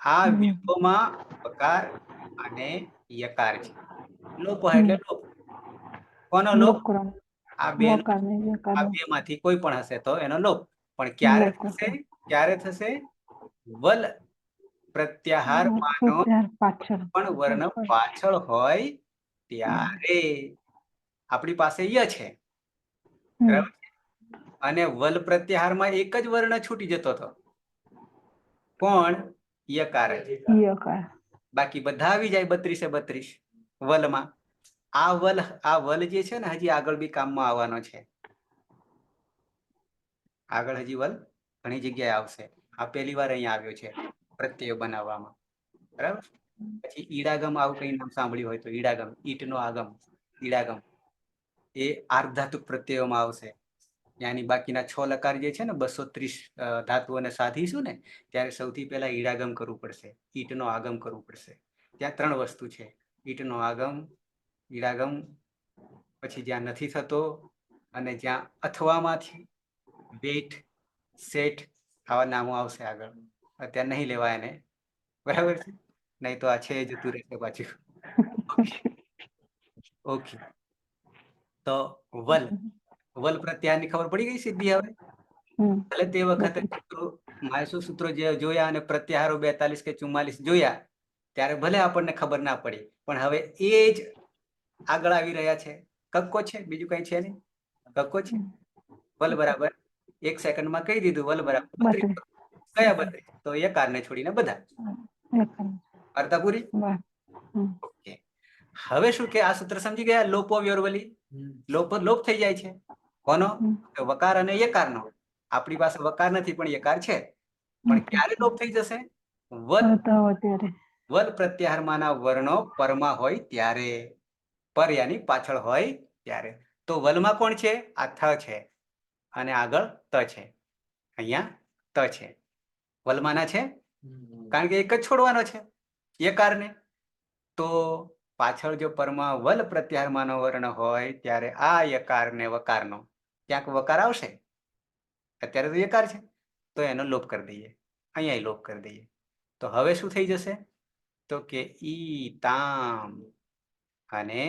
આ વ્યોહોમાં વકાર અને યકાર છે. લોપ એટલે લોપ. કોનો લોપ? આ બે માંથી કોઈ પણ હશે તો એનો લોપ. પણ ક્યારે થશે? વલ પ્રત્યાહાર માનો પણ વર્ણ પાછળ હોય ત્યારે. આપણી પાસે ય છે, બરાબર, અને વલ પ્રત્યાહારમાં એક જ વર્ણ છૂટી જતો હતો, કોણ? યકાર. બાકી બધા આવી જાય 32 વલમાં. આ વલ જે છે ને હજી આગળ બી કામમાં આવવાનો છે. આગળ હજી વલ ઘણી જગ્યાએ આવશે. આ પહેલી વાર અહીંયા આવ્યો છે પ્રત્યય બનાવવામાં. બરાબર. પછી ઈડાગમ આવું કઈ નામ સાંભળ્યું હોય તો ઈડાગમ, ઈટનો આગમ, ઈડાગમ એ આર્ધાતુક પ્રત્યયોમાં આવશે. ત્યાંની બાકીના 6 લકાર જે છે ને 230 ધાતુઓને સાધીશું ને ત્યારે સૌથી પહેલા ઈડાગમ કરવું પડશે, ઈટનો આગમ કરવું પડશે. ત્યાં 3 વસ્તુ છે: ઈટનો આગમ, ઈડાગમ, પછી જ્યાં નથી થતો અને જ્યાં અથવામાંથી વેઠ, શેઠ આવા નામો આવશે આગળ. અત્યારે નહીં લેવા એને. બરાબર છે. નહીં તો આ છે એ જતું રહેશે પાછું. ઓકે, તો વલ વલ પ્રત્યાહારની ખબર પડી ગઈ સિદ્ધિ હવે. ભલે તે વખતે સૂત્રો માયસો સૂત્રો જે જોયા અને પ્રત્યાહારો 42 કે 44 જોયા ત્યારે ભલે આપણને ખબર ના પડી, પણ હવે એ જ આગળ આવી રહ્યા છે. કક્કો છે, બીજું કઈ છે નહીં. કક્કો છે. વલ બરાબર 1 સેકન્ડમાં કહી દીધું. વલ બરાબર 32. કયા 32? તો એકારને છોડીને બધા. વાર્તા પૂરી. ઓકે, હવે શું કે આ સૂત્ર સમજી ગયા? લોપો વ્યોરવલી. લોપ થઈ જાય છે. કોનો? તો વકાર અને એકારનો. આપણી પાસે વકાર નથી પણ એકાર છે. પણ ક્યારે લોપ થઈ જશે? વલ પ્રત્યાહારમાંના વર્ણો પરમાં હોય ત્યારે. પર યાની પાછળ હોય ત્યારે. તો વલમાં કોણ છે? આ થ છે અને આગળ ત છે. અહીંયા ત છે. વલમાના છે કારણ કે એક જ છોડવાનો છે એકારને. તો પાછળ જો પરમાં વલ પ્રત્યાહારમાંનો વર્ણ હોય ત્યારે આ યકાર ને વકારનો ક્યાંક વકાર આવશે. અત્યારે તો એકાર છે તો એનો લોપ કરી દઈએ. અહીંયા લોપ કરી દઈએ. તો હવે શું થઈ જશે? તો કે ઈ તામ અને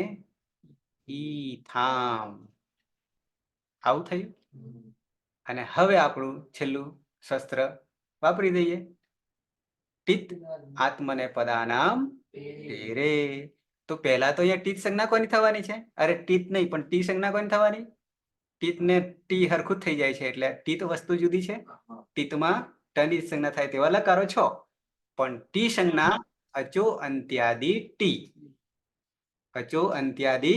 ઈ થામ. આવું થયું. અને હવે આપણું છેલ્લું શસ્ત્ર વાપરી દઈએ. ટીત આત્મને પદાનામ રે. તો પહેલા તો અહીંયા ટીત સંજ્ઞા કોની થવાની છે? અરે ટીત નહીં પણ ટી સંજ્ઞા કોની થવાની? ટીત ને ટી હરખું થઈ જાય છે એટલે ટીત વસ્તુ જુદી છે. ટીતમાં ટની સંજ્ઞા થાય તેવા લકારો છો, પણ ટી સંજ્ઞા અચો અંત્યાદિ ટી. અચો અંત્યાદિ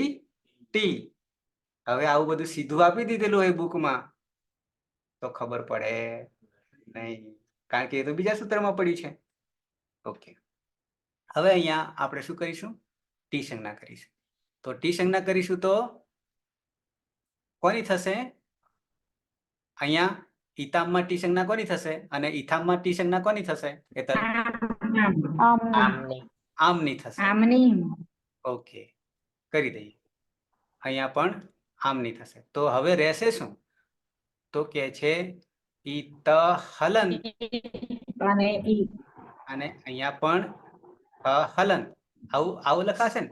ટી. હવે આવું બધું સીધું આપી દીધેલું હોય બુકમાં તો ખબર પડે નહીં, કારણ કે એ તો બીજા સૂત્રમાં પડ્યું છે. ઓકે, હવે અહીંયા આપણે શું કરીશું? ટી સંજ્ઞા કરીશું. તો ટી સંજ્ઞા કરીશું તો કોની થશે? અહીંયા ઈતામમાં ટી સંજ્ઞા કોની થશે અને ઈથામમાં ટી સંજ્ઞા કોની થશે? એ તો આમની થશે. ઓકે, કરી દઈએ. અહીંયા પણ આમની થશે. તો હવે રહેશે શું? તો કે છે ઈત હલન અને અહીંયા પણ હલન. આવું લખાશે ને,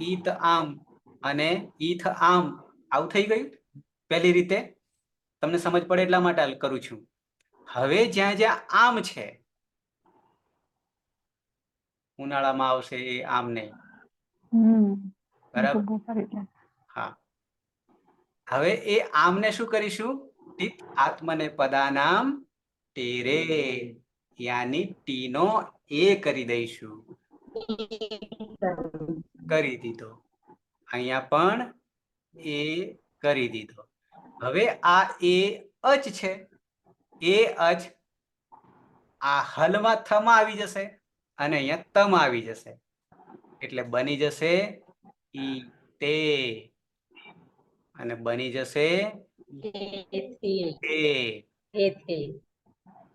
ઈત આમ અને ઈથ આમ. આવું થઈ ગયું. પહેલી રીતે તમને સમજ પડે એટલા માટે કરું છું. હવે જ્યાં જ્યાં આમ છે ઉનાળામાં આવશે એ આમ નહીં. બરાબર. હા, હવે એ આમને શું કરીશું? ટીત આત્મને પદાનામ તેરે યાની ટીનો એ કરી દઈશું. કરી દીધો. અહીંયા પણ એ કરી દીધો. હવે આ એ અચ છે. એ અચ આ હલમાં થમાં આવી જશે અને અહીંયા તમાં આવી જશે એટલે બની જશે ઈ તે અને બની જશે તે.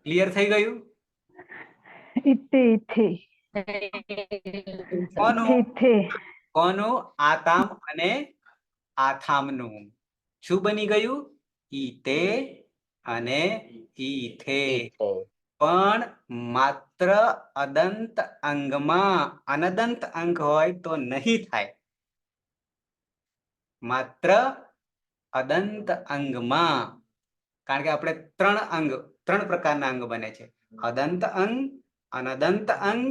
ક્લિયર થઈ ગયું? કોનું? આતામ અને આથામનું. શું બની ગયું? ઈ તે અને ઈ થે. પણ માત્ર અદંત અંગમાં. અનદંત અંગ હોય તો નહીં થાય. માત્ર અદંત અંગમાં, કારણ કે આપણે ત્રણ પ્રકારના અંગ બને છે. અદંત અંગ, અનદંત અંગ,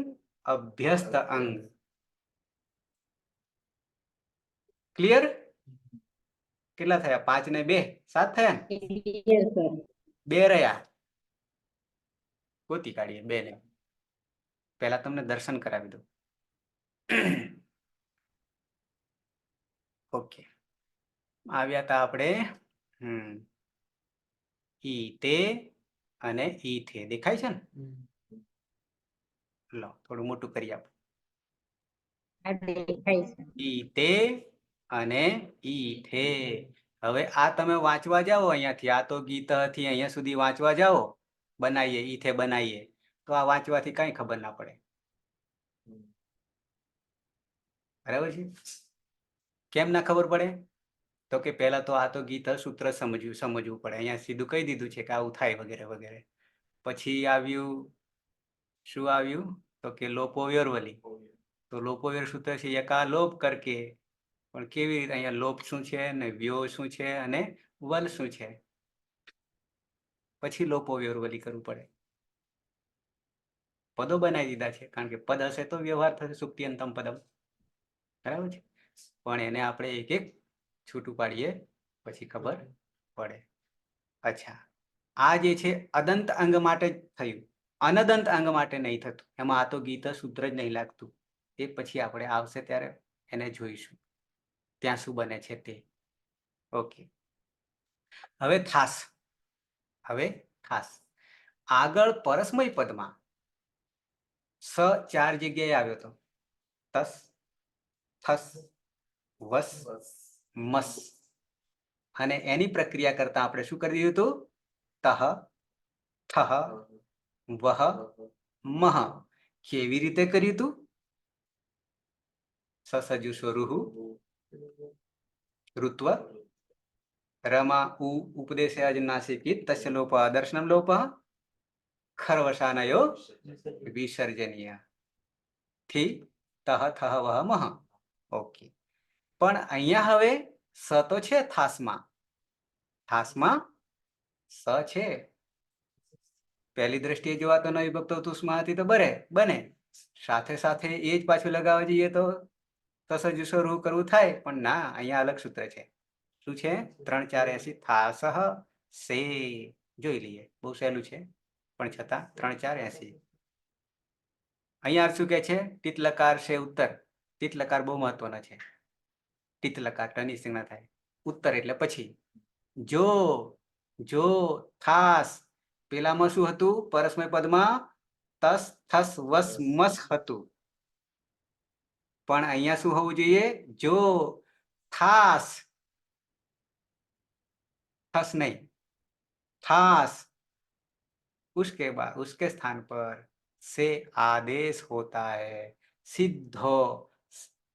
અભ્યસ્ત અંગ. ક્લિયર? કેટલા થયા? 5 ને 2 7 થયા ને? 2 રહ્યા. ગોતી કાઢીએ 2 ને. પહેલા તમને દર્શન કરાવી દઉં. ઓકે, આવ્યા હતા આપણે ઈ તે અને ઈ થે. દેખાય છે ને? લો થોડું મોટું કરી આપો. ઈ તે અને ઈ થે. હવે આ તમે વાંચવા જાઓ અહીંયાથી. આ તો ગીત થી અહીંયા સુધી વાંચવા જાઓ. બનાવીએ ઈ થે બનાવીએ તો આ વાંચવાથી કઈ ખબર ના પડે. બરાબર છે? કેમ ના ખબર પડે? તો કે પહેલા તો આ તો ગીત સૂત્ર સમજવું પડે. અહીંયા સીધું કહી દીધું છે કે આવું થાય વગેરે વગેરે. પછી આવ્યું શું આવ્યું? તો કે લોપોવ્યોરવલી. તો લોપોવ્યોર સૂત્ર છે યકા લોપ કરકે, પણ કેવી રીતે? અહીંયા લોપ શું છે ને વ્યો શું છે અને વલ શું છે, પછી લોપોવ્યોરવલી કરવું પડે. પદો બનાવી દીધા છે, કારણ કે પદ હશે તો વ્યવહાર થશે સુક્તિયંતમ પદમ, બરાબર છે. પણ એને આપણે એક એક છૂટું પાડીએ પછી ખબર પડે. અચ્છા, આ જે છે અદંત અંગ માટે જ થયું, અનદંત અંગ માટે નહીં થતું. એમાં આ તો ગીત સૂત્ર જ નહીં લાગતું. એ પછી આપણે આવશે ત્યારે એને જોઈશું, ત્યાં શું બને છે તે. ઓકે, હવે ખાસ આગળ પરસ્મય પદમાં સ 4 જગ્યાએ આવ્યો હતો. તસ, થસ, વસ, મસ. અને એની પ્રક્રિયા કરતા આપણે શું કરી દીધું હતું? તહ, થહ, વહ, મહ. કેવી રીતે કર્યું હતું? સસજુ સ્વરુહુ ઋત્વ રમાં ઉ ઉપદેશે અજનાસિકિત તસ્ય લોપ દર્શનમ લોપ ખરવશાનયો વિસર્જનીય થી તહ થહ વહ મહ. ઓકે, પણ અહીંયા હવે સ તો છે થાસમાં સ છે. પહેલી દ્રષ્ટિએ જોવા તો ન વિભક્તો તુષ્માથી તો બને, સાથે સાથે એ જ પાછું લગાવવા જઈએ તો તસજુ સ્વરૂપ કરવું થાય. પણ ના, અહીંયા અલગ સૂત્ર છે. શું છે? 3 4 80 થાસહ સે. જોઈ લઈએ, બહુ સહેલું છે પણ છતાં 3 4 80. અહીંયા શું કે છે? તિતલકાર છે ઉત્તર. તિતલકાર બહુ મહત્વનો છે. તિતલકાર ટની સંજ્ઞા થાય. ઉત્તર એટલે પછી. જો થાસ, પેલામાં શું હતું? પરસ્મય પદમાં તસ, થસ, વસ, મસ હતું. પણ અહીંયા શું હોવું જોઈએ? જો થાસ, थस नहीं, थास. उसके स्थान पर से आदेश होता है सीधो.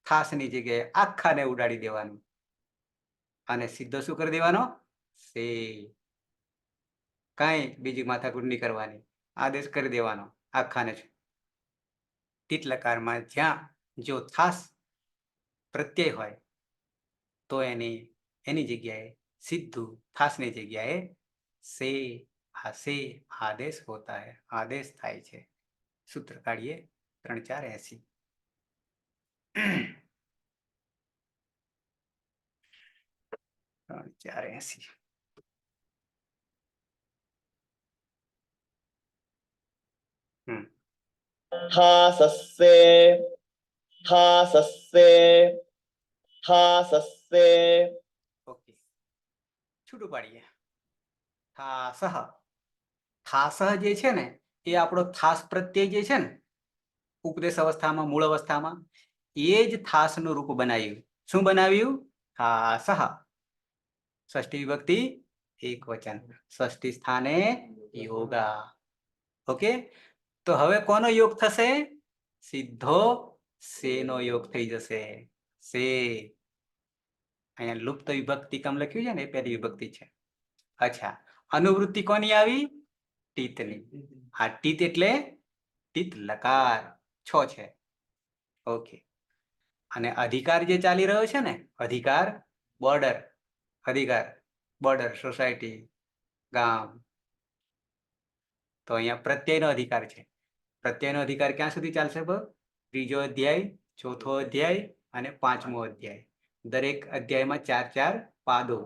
थास ની જગ્યાએ આખાને ઉડાડી દેવાનું અને સીધો શું કરી દેવાનો? સે. કઈ બીજી માથાકૂટ નહીં કરવાની, આદેશ કરી દેવાનો આખાને. તિતલકારમાં જ્યાં જો થાસ પ્રત્યય હોય તો એની જગ્યાએ સીધું થાસની જગ્યાએ સે આદેશ હોતા હૈ, આદેશ થાય છે. સૂત્ર કાઢીએ 3 4 80. 3 4 80. हासस्से हासस्से हासस्से. ઓકે, છૂટું પાડીએ. થાસહ જે છે ને એ આપણો થાસ પ્રત્યય જે છે ને ઉપદેશ અવસ્થામાં, મૂળ અવસ્થામાં, એ જ થાસનું રૂપ બનાવ્યું. શું બનાવ્યું? થાસહ. ષષ્ઠી વિભક્તિ એક વચન, ષષ્ઠી સ્થાને યોગા. ઓકે, તો હવે કોનો યોગ થશે? સીધો સેનો યોગ થઈ જશે. સે. અહીંયા લુપ્ત વિભક્તિ કમ લખ્યું છે ને એ પહેલી વિભક્તિ છે. અચ્છા, અનુવૃત્તિ કોની આવી? ટીતની. આ ટીત એટલે ટીત લકાર 6 છે. ઓકે, અને અધિકાર જે ચાલી રહ્યો છે ને, અધિકાર બોર્ડર સોસાયટી, ગામ, તો અહીંયા પ્રત્યયનો અધિકાર છે. પ્રત્યયનો અધિકાર ક્યાં સુધી ચાલશે? ત્રીજો અધ્યાય, ચોથો અધ્યાય અને 5મો અધ્યાય. દરેક અધ્યાયમાં 4 4 પાદો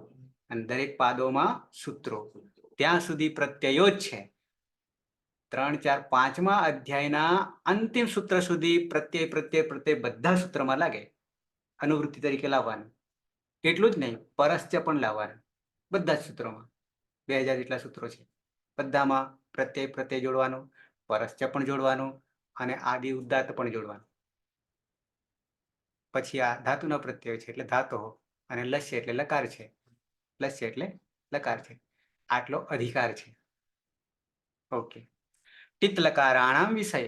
અને દરેક પાદોમાં સૂત્રો. ત્યાં સુધી પ્રત્યયો જ છે. 3 4 5મા અધ્યાયના અંતિમ સૂત્ર સુધી પ્રત્યય બધા સૂત્રમાં લાગે. અનુવૃત્તિ તરીકે લાવવાનું. એટલું જ નહીં, પરસ્ય પણ લાવવાનું. બધા જ સૂત્રોમાં 2000 જેટલા સૂત્રો છે. બધામાં પ્રત્યય જોડવાનું, પરસ્ય પણ જોડવાનું અને આદિ ઉદાત્ત પણ જોડવાનું. પછી આ ધાતુનો પ્રત્યય છે એટલે ધાતો, અને લસ્ય એટલે લકાર છે. લસ્ય એટલે લકાર છે. આટલો અધિકાર છે. ઓકે, તિતલકારાણામ વિષય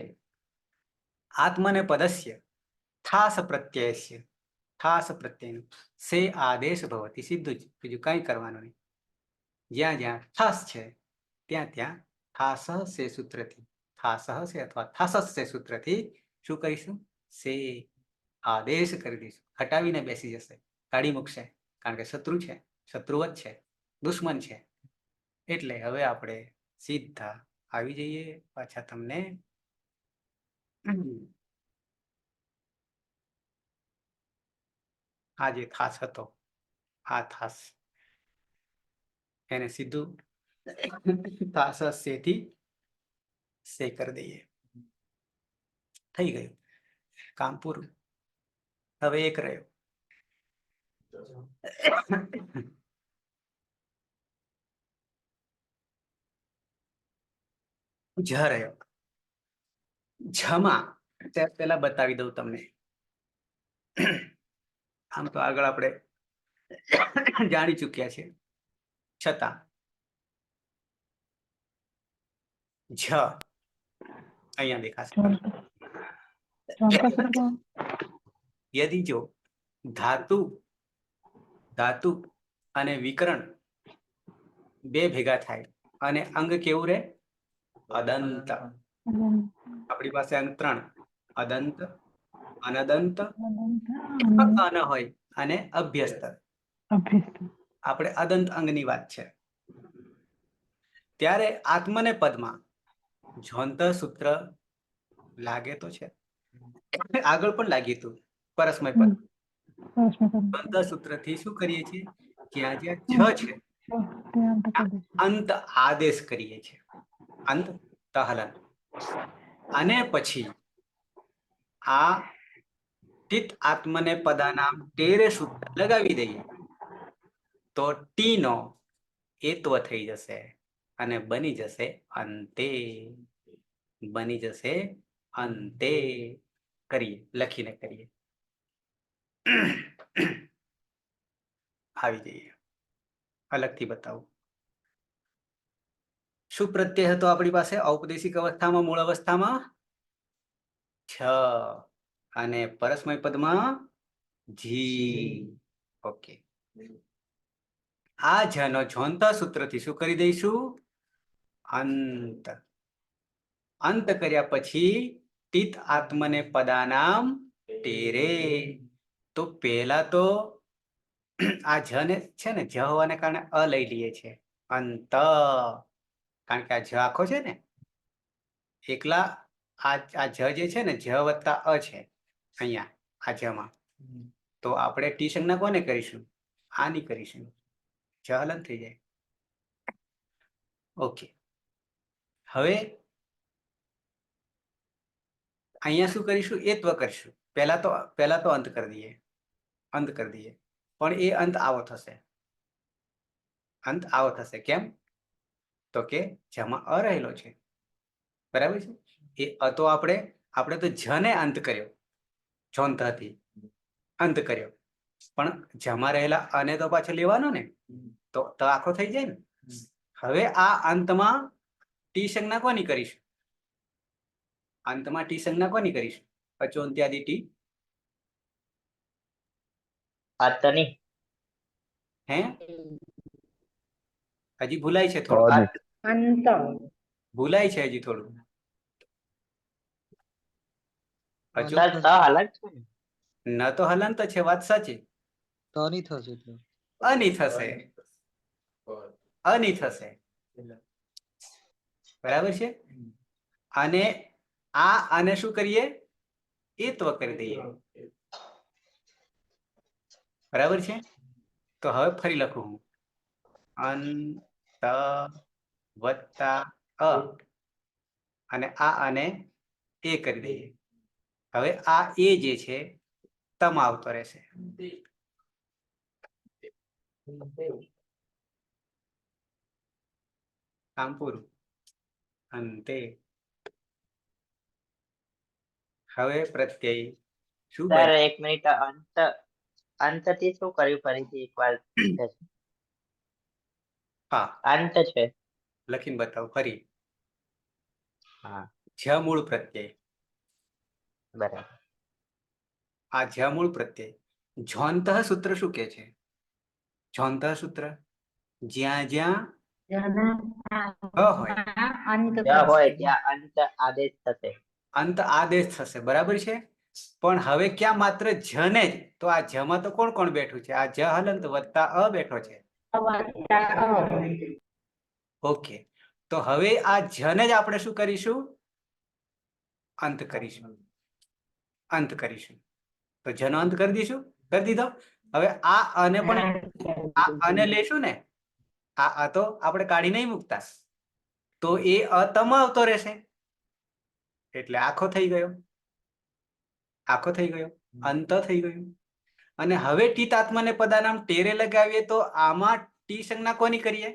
આત્મને પદસ્ય થાસ પ્રત્યયસ્ય. થાસ પ્રત્યય સે આદેશ ભવતી. સીધું જ, બીજું કઈ કરવાનું નહીં. જ્યાં જ્યાં થાસ છે ત્યાં થાસ સે સૂત્રથી થાસહ છે અથવા થાસસ છે સૂત્રથી શું કરીશું? સે આદેશ કરી દઈશું. હટાવીને બેસી જશે, કાઢી મૂકશે, કારણ કે શત્રુ છે, શત્રુવત છે, દુશ્મન છે. એટલે હવે આપણે સીધા આવી જઈએ પાછા તમને આ જે થાસ હતો, આ થાસ એને સીધું થાસ સેથી સે કરી દઈએ. થઈ ગયું, કામ પૂરું. હવે એક રહ્યો. જ રહ્યો. જમાં ત્યાં પહેલા બતાવી દઉં તમને. આમ તો આગળ આપણે જાણી ચૂક્યા છે, છતાં જ અહીંયા દેખાશે. જોનતા સૂત્ર યદિ જો ધાતુ ધાતુ અને વિકરણ બે ભેગા થાય અને અંગ કેવું રહે? અદંત. આપણી પાસે અંગ 3, અદંત, અનદંત, અન હોય અને અભ્યસ્ત. અભ્યસ્ત આપણે અદંત અંગની વાત છે. ત્યારે આત્મને પદમાં જોંત સૂત્ર લાગે તો છે, આગળ પણ લાગ્યું હતું પરસ્મય પદ. જોંત સૂત્રથી શું કરીએ છીએ? જ્યાં જ્યાં જ છે અંત આદેશ કરીએ છીએ, અંત તહલન. અને પછી આ ટિત આત્મને પદાનામ ટેરે સૂત્ર લગાવી દઈએ તો ટી નો એત્વ થઈ જશે અને બની જશે અંતે. બની જશે અંતે. કરીએ, લખીને કરીએ. આવી જઈએ, અલગથી બતાવું. શું પ્રત્યય હતો આપણી પાસે ઔપદેશિક અવસ્થામાં? મૂળ અવસ્થામાં છ અને પરસ્મય પદમાં જી. ઓકે, આ જનો જોંતા સૂત્રથી શું કરી દઈશું? અંત. અંત કર્યા પછી તિત આત્મને પદાનામ ટેરે. તો પહેલા તો આ જ ને છે ને, જ હોવાને કારણે અ લઈ લઈએ છીએ, અંત. કારણ કે આ જ આખો છે ને, એકલા આ જ જે છે ને, જ વત્તા અ છે અહીંયા આ જમાં. તો આપણે ટી સંજ્ઞા કોને કરીશું? આની કરીશું. જ હલન થઈ જાય. ઓકે, હવે અહીંયા શું કરીશું? એત્વ કરીશું. પહેલા તો અંત કરી દઈએ, અંત કરી દઈએ. પણ એ અંત આવો થશે. અંત આવો થશે. કેમ? તો કે જમાં અ રહેલો છે, બરાબર છે. એ તો આપણે તો જને અંત કર્યો, જોંતાથી અંત કર્યો, પણ જમાં રહેલા અને તો પાછો લેવાનો ને, તો આખો થઈ જાય ને. હવે આ અંતમાં ટી સંજ્ઞા કોની કરીશું? અંતમાં ટી સંજ્ઞા કોની કરીશું? અચોંત્યાદિ ટી. આતની હે, હજી ભૂલાય છે થોડું, અંત ભૂલાય છે હજી થોડું. ત અલગ છે ને? ન તો હલંત છે, વાત સાચી. તની થશે એટલે અની થશે, અની થશે, બરાબર છે. અને આ આને શું કરીએ? એત્વ કરી દઈએ, બરાબર છે. તો હવે ફરી લખું હું, અંત વત્તા અ અને આ અને એ કરી દઈએ. હવે આ એ જે છે તમ આવતો રહેશે. કામ પૂરું. અંતે. હવે પ્રત્યય શું સર બને? એક મિનિટ, અંત થી શું કર્યું ફરીથી એકવાર? હા, અંત છે. લખીને બતાવો ફરી. હા, જ મૂળ પ્રત્યય. બરાબર. આ જ મૂળ પ્રત્યય. જોંત સૂત્ર શું કે છે? જોંત સૂત્ર જ્યાં જ્યાં અ હોય અંત જ હોય થશે. ત્યાં અંત આદેશ થશે. અંત આદેશ થશે, બરાબર છે. પણ હવે ક્યાં માત્ર જને જ, તો આ જમાં તો કોણ કોણ બેઠું છે? આ જ હલંત વત્તા અ બેઠો છે. વત્તા અ. ઓકે, તો હવે આ જને જ આપણે શું કરીશું? અંત કરીશું. અંત કરીશું. તો જનો અંત કરી દઈશું, કરી દીધો. હવે આ અને પણ આ અને લેશું ને, આ અ તો આપણે કાઢી નહીં મૂકતા, તો એ અતમ આવતો રહેશે, એટલે આખો થઈ ગયો, આખો થઈ ગયો, અંત થઈ ગયું. અને હવે ટી તાત્મને પદાનામ ટેરે લગાવીએ તો આમાં ટી સંજ્ઞા કોની કરીએ?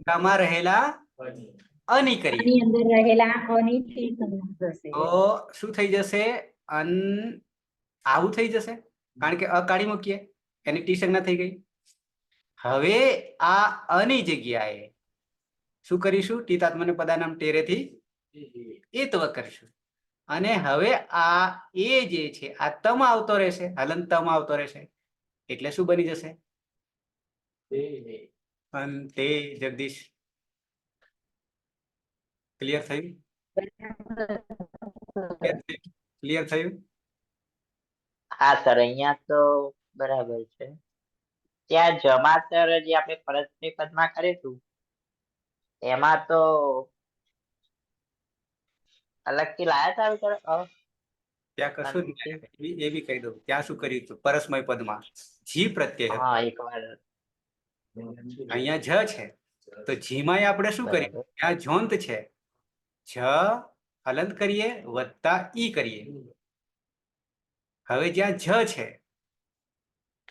કામાં રહેલા અની કરીએ. આની અંદર રહેલા અની ટી સંજ્ઞા થશે. તો શું થઈ જશે? આવું થઈ જશે, કારણ કે અ કાઢી મૂકીએ, એની ટી સંજ્ઞા થઈ ગઈ. હવે આ અની જગ્યાએ શું કરીશું? ટી તાત્મને પદાનામ ટેરેથી એત્વ કરીશું. અને હવે આ એ જે છે આ તમ આવતો રહેશે, હલંત તમ આવતો રહેશે, એટલે શું બની જશે? અંતે. જગદીશ, ક્લિયર થયું? ક્લિયર થયું? હા સર, અહીંયા તો બરાબર છે. ત્યાં જમાતર જે આપણે પરસ્મય પદમાં કરીશું એમાં તો અલગથી લાયા હતા સર. ત્યાં કશું જ નહીં. એ બી કહી દઉં, ત્યાં શું કર્યું હતું? પરસ્મય પદમાં જી પ્રત્યય હતો. હા એકવાર અહીંયા જ છે, તો જીમાં આપણે શું કરીએ? બરાબર. ત્યાં જોંત છે, જ હલંત કરીએ વત્તા ઈ કરીએ. હવે જ્યાં જ છે,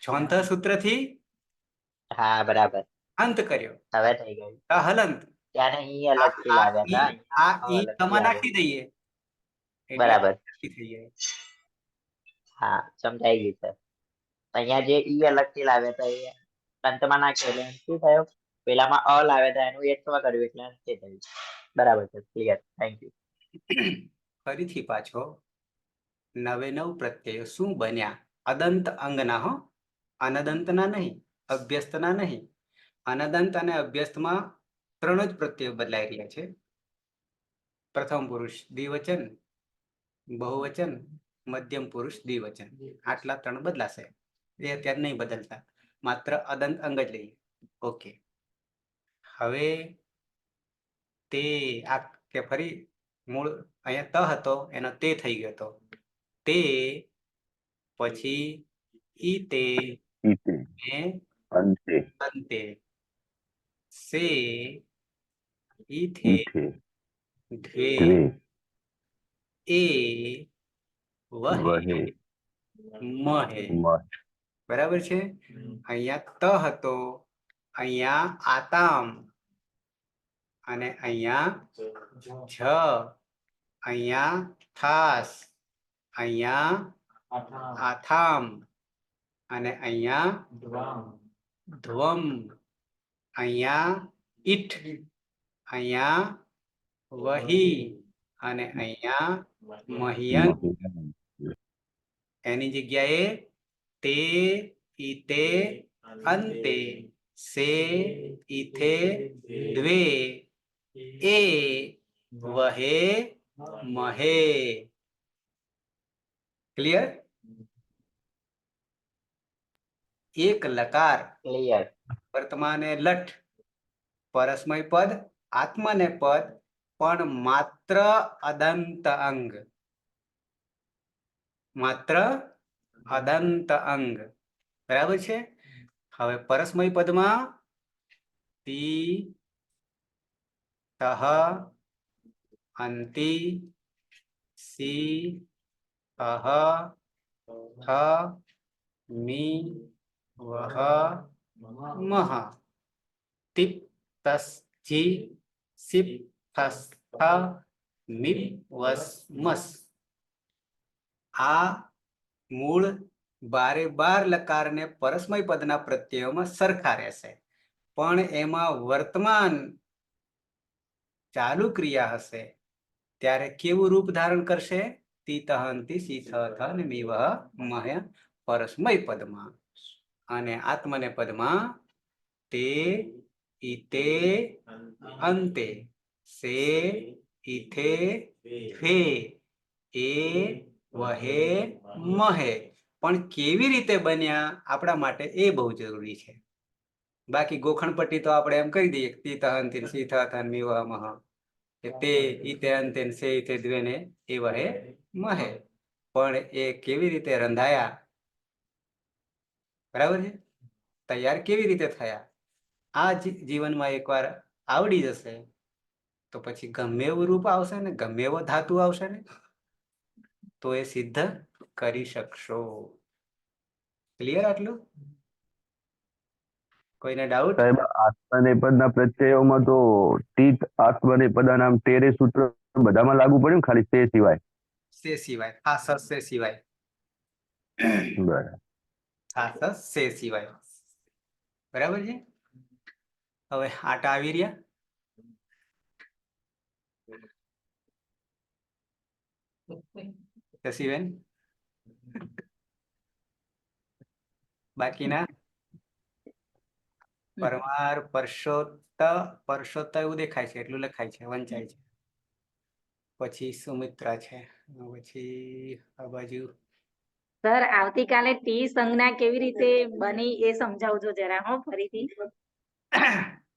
જોંત સૂત્રથી હા બરાબર, અંત કર્યો, હવે થઈ ગયું. હલંત. ત્યારે ઈ અલગથી લાવ્યા હતા, આ ઈ અહીંયા તમાં અલગથી નાખી દઈએ, એટલે બરાબર. થઈ જાય. હા સમજાઈ ગયું સર. અહીંયા જે ઈ અલગથી લાવ્યા હતા એ અંતમાં નાખ્યો એટલે શું થયું? પેલામાં અ લાવ્યા હતા એનું એત્વ કર્યું એટલે અંતે થયું. બરાબર છે, ક્લિયર, થેન્ક યુ. ફરીથી પાછો નવે નવ પ્રત્યયો શું બન્યા? અદંત અંગના, હો, અનદંતના નહીં, અભ્યસ્તના નહીં. અનદંત અને અભ્યસ્તમાં ત્રણ જ પ્રત્યયો બદલાઈ રહ્યા છે. પ્રથમ પુરુષ દ્વિવચન, બહુવચન, મધ્યમ પુરુષ દ્વિવચન, આટલા ત્રણ બદલાશે. એ અત્યારે નહીં બદલતા, માત્ર અદંત અંગ જ લઈએ. ઓકે, હવે તે આ કે ફરી મૂળ અહીંયા ત હતો એનો તે થઈ ગયો હતો. તે પછી ઈ તે ઈતે ને અંતે અંતે. સે ઈથે ઈથે ધ્વે દ્વે એ વહે વહે મહે. મહે. બરાબર છે. અહીંયા ત હતો, અહીંયા આતામ, અને અહીંયા જ, અહીંયા થાસ, અહીંયા આથામ, અને અહીંયા ધ્વમ, અહીંયા ઈઠ, અહીંયા વહી, અને અહીંયા મહિયન. એની જગ્યાએ તે ઈતે અંતે, સે ઈથે દ્વે એ વહે મહે. ક્લિયર? એક લકાર ક્લિયર. વર્તમાને લઠ, પરસ્મય પદ, આત્મને પદ, પણ માત્ર અદંત અંગ, માત્ર અદંત અંગ. બરાબર છે. હવે પરસ્મય પદમાં તી, તહ, અંતિ, સી, અહ, હ, મી, વહ, મહ, તિપ, તસ, જી, સિપ, થસ, થ, મિપ, વસ, મસ. આ મૂળ 12 લકારને પરસ્મય પદના પ્રત્યયોમાં સરખા રહેશે, પણ એમાં વર્તમાન ચાલુ ક્રિયા હશે ત્યારે કેવું રૂપ ધારણ કરશે? તી તહંતિ સી થ થ ને મી વહ મહ પરસ્મય પદમાં, અને આત્મને પદમાં તે ઈતે અંતે, સે ઈથે ફે, એ વહે મહે. પણ કેવી રીતે બન્યા આપણા માટે એ બહુ જરૂરી છે. બાકી ગોખણપટ્ટી તો આપણે એમ કહી દઈએ તીત અંતિન સીથ અથન મી વહ મહ, કે તે ઈતે અંતિન સે ઈથે દ્વેને એ વહે મહે. પણ એ કેવી રીતે રંધાયા, બરાબર છે, તૈયાર કેવી રીતે થયા, આ જીવનમાં એકવાર આવડી જશે તો પછી ગમે એવું રૂપ આવશે ને, ગમે એવો ધાતુ આવશે ને, તો એ સિદ્ધ કરી શકશો. ક્લિયર આટલું? કોઈને ડાઉટ? સાહેબ આત્મનેપદના પ્રત્યયોમાં તો ટીત આત્મનેપદાનામ તેરે સૂત્ર બધામાં લાગુ પડ્યું ને, ખાલી તે સિવાય. સે સિવાય, હા સર, સે સિવાય, બરાબર. હા સર, સે સિવાય. બરાબર છે. હવે આટા આવી રહ્યા. શશીબેન, બાકીના પરમાર, પરસોત્ત એવું દેખાય છે, એટલું લખાય છે, વંચાય છે. પછી સુમિત્રા છે, પછી આ બાજુ સર આવતીકાલે ટી સંજ્ઞા કેવી રીતે બની એ સમજાવજો જરા, હો ફરીથી.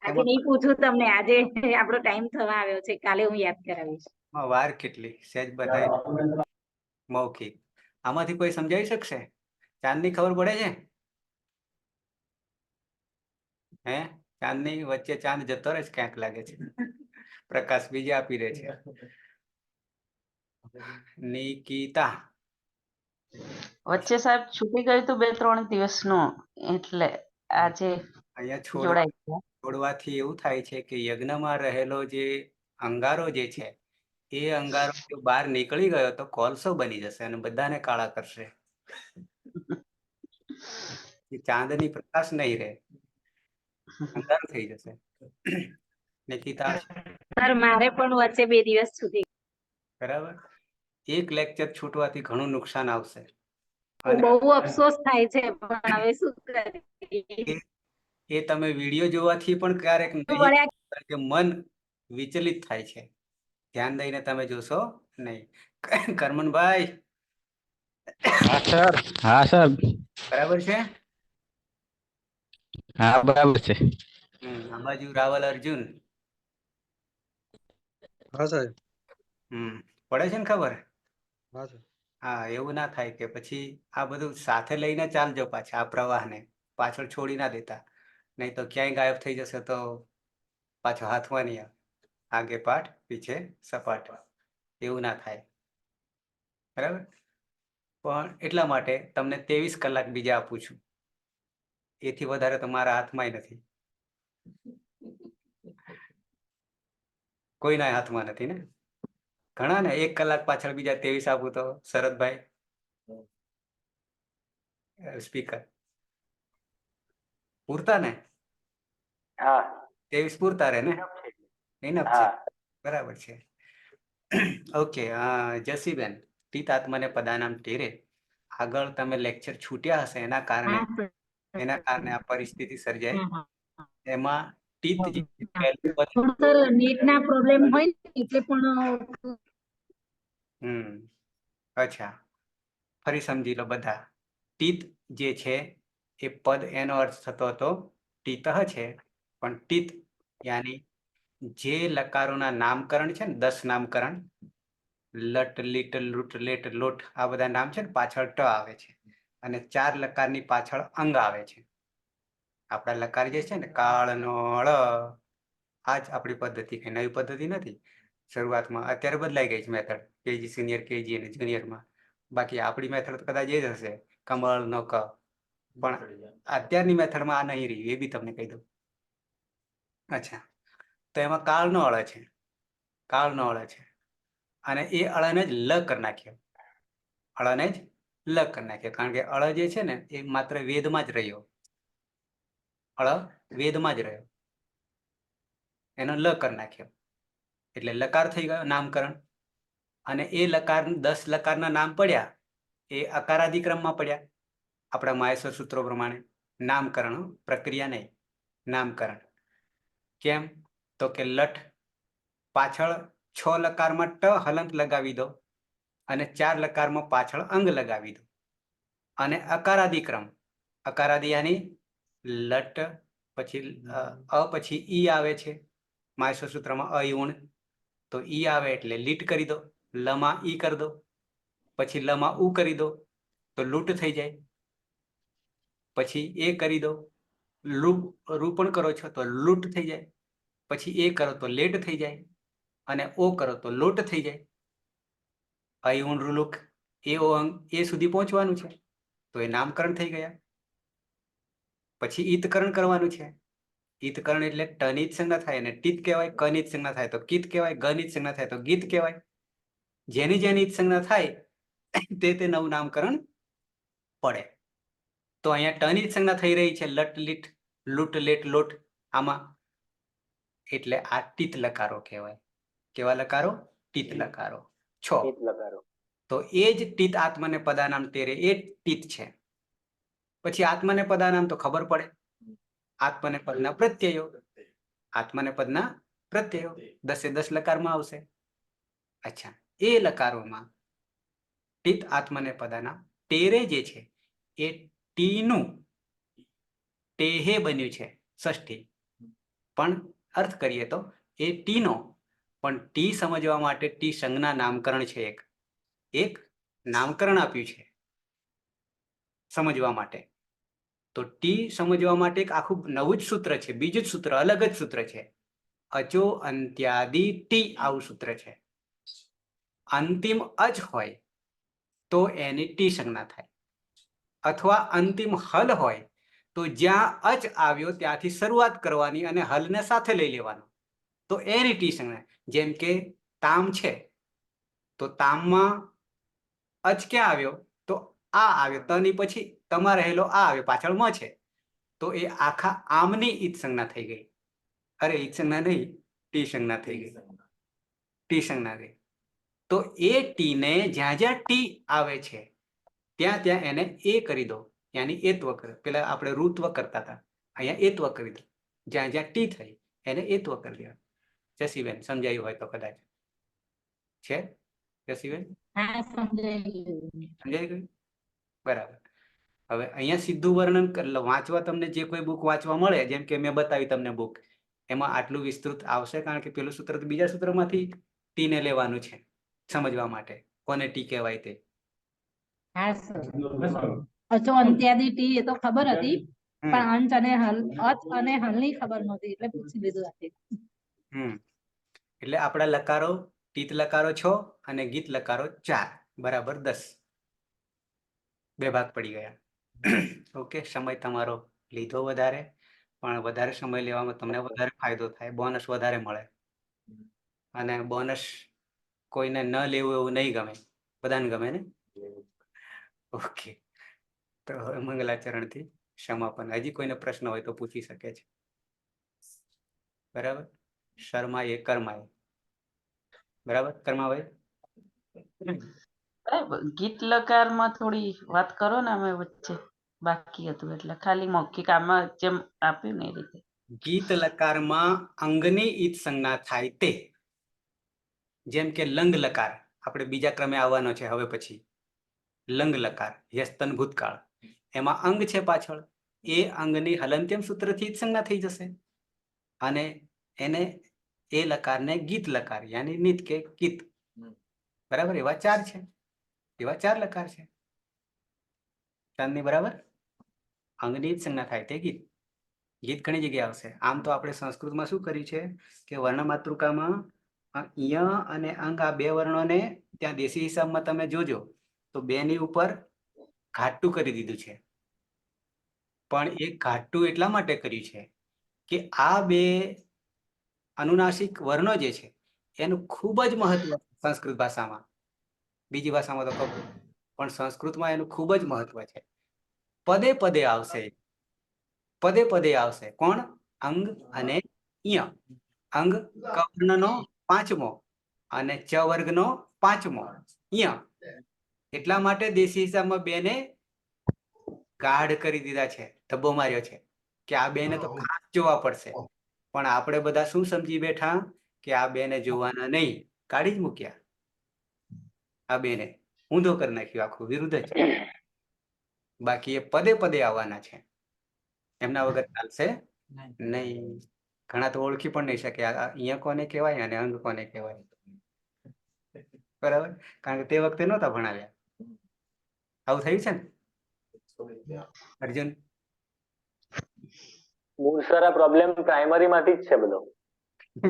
આજે નહીં પૂછું તમને, આજે આપણો ટાઈમ થવા આવ્યો છે, કાલે હું યાદ કરાવીશ. વાર કેટલી સહેજ બધાય મૌખિક. આમાંથી કોઈ સમજાવી શકશે? ચાંદની ખબર પડે છે? હે, ચાંદની વચ્ચે ચાંદ જતો રહે છે ક્યાંક, લાગે છે. પ્રકાશ બીજે આપી રહે છે. નિકિતા, વચ્ચે સાહેબ છૂટી ગયું હતું 2-3 દિવસનું, એટલે આજે અહીંયા જોડાઈ ગયા. છોડવાથી એવું થાય છે કે યજ્ઞમાં રહેલો જે અંગારો જે છે, એ અંગારો જો બહાર નીકળી ગયો તો કોલસો બની જશે અને બધાને કાળા કરશે. ચાંદની પ્રકાશ નહીં રહે, અંધારું થઈ જશે. નિકિતા, સર મારે પણ વચ્ચે 2 દિવસ છૂટી બરાબર. એક લેક્ચર છૂટવાથી ઘણું નુકસાન આવશે. ગયું. બહુ અફસોસ થાય છે, પણ હવે શું કરીએ. એ તમે વિડીયો જોવાથી પણ ક્યારેક નહીં, કારણ કે મન વિચલિત થાય છે. ધ્યાન દઈને તમે જોશો નહીં. કરમનભાઈ, હા સર, હા સર, બરાબર છે. હા બરાબર છે. આ બાજુ રાવલ અર્જુન, હા સાહેબ. પડે છે ને ખબર? હા સર. હા, એવું ના થાય કે પછી આ બધું સાથે લઈને ચાલજો પાછા, આ પ્રવાહને પાછળ છોડી ના દેતા, નહીં તો ક્યાંય ગાયબ થઈ જશે તો પાછો હાથમાં નહીં આવે. આગે પાઠ પીછે સપાટ, એવું ના થાય. બરાબર. પણ એટલા માટે તમને 23 કલાક બીજા આપું છું, એથી વધારે તમારા હાથમાં નથી, કોઈના હાથમાં નથી ને. ઘણા ને 1 કલાક પાછળ બીજા 23 આપું તો શરદભાઈ સ્પીકર પૂરતા ને? હા 23 પૂરતા રહે ને? ઇનફ છે, બરાબર છે. ઓકે, જસીબેન, તીતાત્મને પદાનામ ટેરે, આગળ તમે લેક્ચર છૂટ્યા હશે એના કારણે આ પરિસ્થિતિ સર્જાય. એમાં ટીત જે પહેલું પદ, સર નેટના પ્રોબ્લેમ હોય ને એટલે પણ અચ્છા, ફરી સમજી લો બધા. ટીત જે છે એ પદ, એનો અર્થ થતો હતો ટીતઃ છે, પણ ટીત યાની જે લકારોના નામકરણ છે ને, 10 નામકરણ, લટ, લીટ, લૂટ, લેટ, લોટ, આ બધા નામ છે ને, પાછળ ટ આવે છે, અને 4 લકારની પાછળ અંગ આવે છે. આપણા લકાર જે છે ને, કાળ નો ળ, આ જ આપણી પદ્ધતિ, કઈ નવી પદ્ધતિ નથી. શરૂઆતમાં અત્યારે બદલાઈ ગઈ છે મેથડ, કેજી સિનિયર, કેજી અને જુનિયરમાં. બાકી આપણી મેથડ કદાચ એ જ હશે, કમળ નો ક. પણ અત્યારની મેથડમાં આ નહીં રહ્યું, એ બી તમને કહી દઉં. અચ્છા, તો એમાં કાળ નો અળ છે, કાળ નો અળ છે, અને એ અળને જ લ કરી નાખ્યો, અળને જ લ કરી નાખ્યો, કારણ કે અળ જે છે ને એ માત્ર વેદમાં જ રહ્યો, અળ વેદમાં જ રહ્યો, એનો લ કરી નાખ્યો, એટલે લકાર થઈ ગયો નામકરણ. અને એ લકાર, 10 લકારના નામ પડ્યા, એ અકારાદિક્રમમાં પડ્યા આપણા માહેશ્વર સૂત્રો પ્રમાણે. નામકરણ, પ્રક્રિયા નહીં, નામકરણ. કેમ? તો કે લટ પાછળ 6 લકારમાં ટ હલંત લગાવી દો અને 4 લકારમાં પાછળ અંગ લગાવી દો. અને અકારાદિક્રમ, અકારાદિ યાની લટ પછી અ પછી ઈ આવે છે માયસો સૂત્રમાં અયુણ, તો ઈ આવે એટલે લીટ કરી દો, લમાં ઈ કરી દો, પછી લમાં ઉ કરી દો તો લૂંટ થઈ જાય, પછી એ કરી દો, રૂ પણ કરો છો તો લૂંટ થઈ જાય, પછી એ કરો તો લેટ થઈ જાય, અને ઓ કરો તો લોટ થઈ જાય. અયુણ રૂલુક એ ઓ અંગ એ સુધી પહોંચવાનું છે તો એ નામકરણ થઈ ગયા. પછી ઈતકરણ કરવાનું છે. ઈતકરણ એટલે ટનિત સંજ્ઞા થાય અને ટીત કહેવાય, કનિત સંજ્ઞા થાય તો કીત કહેવાય, ગનિત સંજ્ઞા થાય તો ગીત કહેવાય. જેની જેની સંજ્ઞા થાય તે નવું નામકરણ પડે. તો અહીંયા ટનિત સંજ્ઞા થઈ રહી છે લટ લીટ લૂટ લેટ લોટ આમાં, એટલે આ ટીત લકારો કહેવાય. કેવા લકારો? ટીત લકારો. 6 લગાડો. તો એ જ ટીત આત્મને પદાનામ તેરે એ ટીત છે. પછી આત્મને પદાનામ તો ખબર પડે, આત્મને પદના પ્રત્યયો, આત્મને પદના પ્રત્યયો 10 લકારમાં આવશે. અચ્છા, એ લકારોમાં ટીત આત્મને પદાનામ તેરે જે છે એ ટીનું ટેહે બન્યું છે ષષ્ઠી, પણ અર્થ કરીએ તો એ ટીનો, પણ ટી સમજવા માટે ટી સંજ્ઞા નામકરણ છે, એક નામકરણ આપ્યું છે સમજવા માટે. તો ટી સમજવા માટે એક આખું નવું જ સૂત્ર છે, બીજું જ સૂત્ર, અલગ જ સૂત્ર છે. અચો અંત્યાદિ ટી આવું સૂત્ર છે. અંતિમ અચ હોય તો એની ટી સંજ્ઞા થાય, અથવા અંતિમ હલ હોય તો જ્યાં અચ આવ્યો ત્યાંથી શરૂઆત કરવાની અને હલને સાથે લઈ લેવાનો, તો એની ટી સંજ્ઞા. જેમ કે તામ છે તો તામમાં અચ ક્યાં આવ્યો? તો આ આવ્યો, તની પછી તમા રહેલો આ આવ્યો, પાછળ મ છે, તો એ આખા આમની ઈત સંજ્ઞા થઈ ગઈ. અરે ઈત સંજ્ઞા નહીં, ટી સંજ્ઞા થઈ ગઈ, ટી સંજ્ઞા ગઈ. તો એ ટીને જ્યાં જ્યાં ટી આવે છે ત્યાં ત્યાં એને એ કરી દો, યાની એત્વ કરો. પેલા આપણે ઋત્વ કરતા હતા, અહીંયા એત્વ કરી દો. જ્યાં જ્યાં ટી થઈ એને એત્વ કરી દેવા. જસીબેન સમજાયું હોય તો કદાચ છે. જસીબેન હા, સમજાઈ ગયું. સમજાઈ ગયું? બરાબર. હવે અહીંયા સીધું વર્ણન વાંચવા, તમને જે કોઈ બુક વાંચવા મળે, જેમ કે મેં બતાવી તમને બુક, એમાં આટલું વિસ્તૃત આવશે, કારણ કે પેલું સૂત્ર તો બીજા સૂત્રમાંથી ટીને લેવાનું છે સમજવા માટે કોને ટી કહેવાય તે. હા સર, અચો અંત્યાદિ ટી એ તો ખબર હતી, પણ અંશ અને હલ, અચ અને હલની ખબર નહોતી, એટલે પૂછી લીધું હતી. એટલે આપણા લકારો, ટીત લકારો 6 અને ગીત લકારો 4 બરાબર 10. 2 ભાગ પડી ગયા. ઓકે, સમય તમારો લીધો વધારે, પણ વધારે સમય લેવામાં તમને વધારે ફાયદો થાય, બોનસ વધારે મળે. અને બોનસ કોઈને ન લેવું એવું નહીં ગમે, બધાને ગમે ને? ઓકે, તો હવે મંગલાચરણથી સમાપન. હજી કોઈને પ્રશ્ન હોય તો પૂછી શકે છે. બરાબર. શર્માએ કર્માએ. બરાબર કર્માભાઈ? ગીત લકારમાં થોડી વાત કરો ને, અમે વચ્ચે બાકી હતું એટલે ખાલી મૌખિક આમાં જેમ આપ્યું ને એ રીતે. ગીત લકારમાં અંગની ઈત સંજ્ઞા થાય તે, જેમ કે લંગ લકાર આપણે બીજા ક્રમે આવવાનો છે હવે પછી. લંગ લકાર યસ્તન ભૂતકાળ, એમાં અંગ છે પાછળ, એ અંગની હલંત્યમ સૂત્રથી ઈત સંજ્ઞા થઈ જશે, અને એને એ લકારને ગીત લકાર યાની નિત કે ગીત. બરાબર. એવા 4 છે, એવા 4 લકાર છે. ચાંદની બરાબર. અંગની ઈત સંજ્ઞા થાય તે ગીત. ગીત ઘણી જગ્યાએ આવશે. આમ તો આપણે સંસ્કૃતમાં શું કર્યું છે કે વર્ણમાતૃકામાં ય અને અંગ આ 2 વર્ણોને ત્યાં દેશી હિસાબમાં તમે જોજો તો 2 ની ઉપર ઘાટું કરી દીધું છે. પણ એ ઘાટું એટલા માટે કર્યું છે કે આ 2 અનુનાસિક વર્ણો જે છે એનું ખૂબ જ મહત્વ સંસ્કૃત ભાષામાં. બીજી ભાષામાં તો ખબર, પણ સંસ્કૃતમાં એનું ખૂબ જ મહત્વ છે. પદે પદે આવશે, પદે પદે આવશે. કોણ? અંગ અને ય. અંગ કવર્ણનો 5મો અને ચ વર્ગનો 5મો ય. એટલા માટે દેશી હિસાબમાં 2 ને ગાઢ કરી દીધા છે, ધબ્બો માર્યો છે કે આ 2 ને તો ખાસ જોવા પડશે. પણ આપણે બધા શું સમજી બેઠા કે આ બેને જોવાના નહીં, કાઢી જ મૂક્યા. આ બેને ઊંધો કરી નાખ્યું, આખું વિરુદ્ધ જ. બાકી એ પદે પદે આવવાના છે, એમના વગર ચાલશે નહીં. ઘણા તો ઓળખી પણ નહીં શકે અહીંયા કોને કહેવાય અને અંગ કોને કહેવાય. બરાબર, કારણ કે તે વખતે નહોતા ભણાવ્યા. આવું થયું છે ને અર્જુન? મૂળ સારા પ્રોબ્લેમ પ્રાઇમરી માંથી જ છે બધો.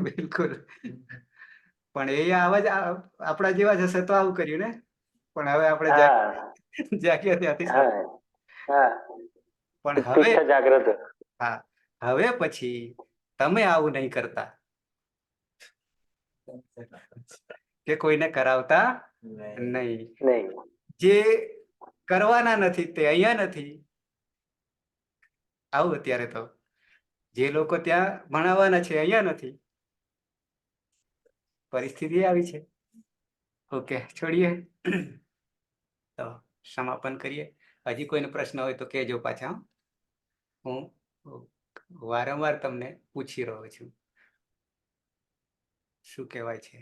બિલકુલ. પણ એ આવા જ આપણા જેવા જ હશે તો આવું કર્યું ને. પણ હવે આપણે જાગ્યા ત્યાંથી. પણ હવે જાગ્રત. હા, હવે પછી તમે આવું નહીં કરતા કે કોઈને કરાવતા નહીં. જે કરવાના નથી તે અહીંયા નથી. આવું અત્યારે તો જે લોકો ત્યાં ભણાવવાના છે અહીંયા નથી. પરિસ્થિતિ આવી છે. ઓકે, છોડીએ તો સમાપન કરીએ. હજી કોઈને પ્રશ્ન હોય તો કહેજો પાછા. હું વારંવાર તમને પૂછી રહ્યો છું શું કહેવાય છે.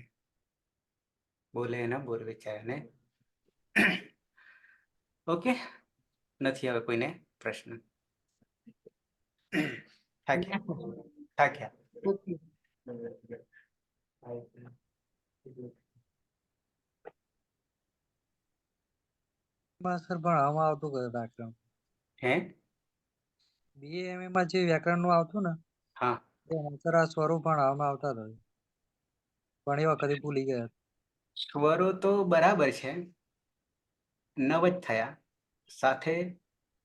બોલે એના બોર વેચાય ને. ઓકે, નથી હવે કોઈને પ્રશ્ન? થાક્યા. સર ભણવામાં આવતું કયું વ્યાકરણ? હે, BA માં જે વ્યાકરણ નું આવતું ને, હા, એમાં સર આ સ્વરૂપ ભણવામાં આવતા હતા. ઘણી વખત ભૂલી ગયા. સ્વરો તો બરાબર છે, નવ જ થયા. સાથે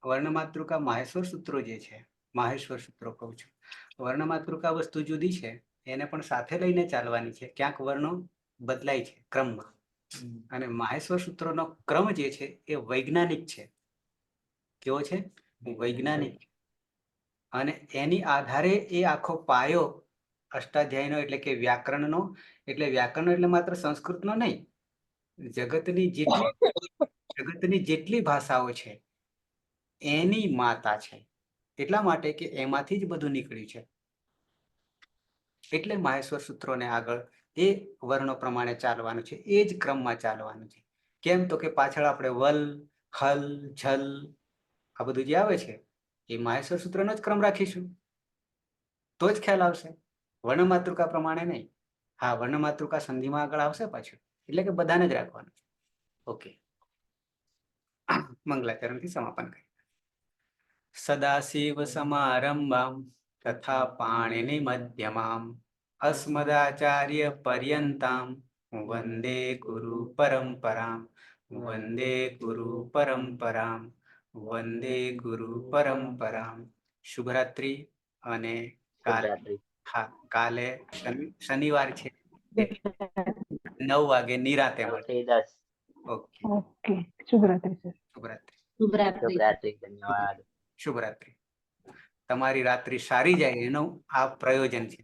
વર્ણમાતૃકા માહેશ્વર સૂત્રો જે છે, માહેશ્વર સૂત્રો કહું છું. વર્ણમાતૃકા વસ્તુ જુદી છે, એને પણ સાથે લઈને ચાલવાની છે. ક્યાંક વર્ણો બદલાય છે ક્રમમાં, અને માહેશ્વર સૂત્રોનો ક્રમ જે છે એ વૈજ્ઞાનિક છે. કેવો છે? વૈજ્ઞાનિક. અને એની આધારે એ આખો પાયો અષ્ટાધ્યાયનો એટલે કે વ્યાકરણનો, એટલે વ્યાકરણ એટલે માત્ર સંસ્કૃતનો નહીં, જગતની જેટલી ભાષાઓ છે એની માતા છે. એટલા માટે કે એમાંથી જ બધું નીકળ્યું છે. એટલે માહેશ્વર સૂત્રોને આગળ એ વર્ણો પ્રમાણે ચાલવાનું છે, એ જ ક્રમમાં ચાલવાનું છે. કેમ તો કે પાછળ આપણે વલ, હલ, ઝલ આ બધું જે આવે છે એ માહેશ્વર સૂત્રનો જ ક્રમ રાખીશું તો જ ખ્યાલ આવશે, વર્ણમાતૃકા પ્રમાણે નહીં. હા, વર્ણમાતૃકા સંધિમાં આગળ આવશે પાછું, એટલે કે બધાને જ રાખવાનું. ઓકે, મંગલાચરણથી સમાપન કરીએ. સદાશિવ સમારંભામ તથા પાણિનિ મધ્યમામ અસ્મદાચાર્ય પર્યંતામ વંદે ગુરુ પરંપરામ. વંદે ગુરુ પરંપરામ. વંદે ગુરુ પરંપરામ. શુભરાત્રિ. અને કાલે શનિવાર છે, 9 વાગે નિરાતે મળે. ઓકે, શુભરાત્રી સર. શુભરાત્રી. ધન્યવાદ. શુભરાત્રિ. તમારી રાત્રિ સારી જાય એનું આ પ્રયોજન છે.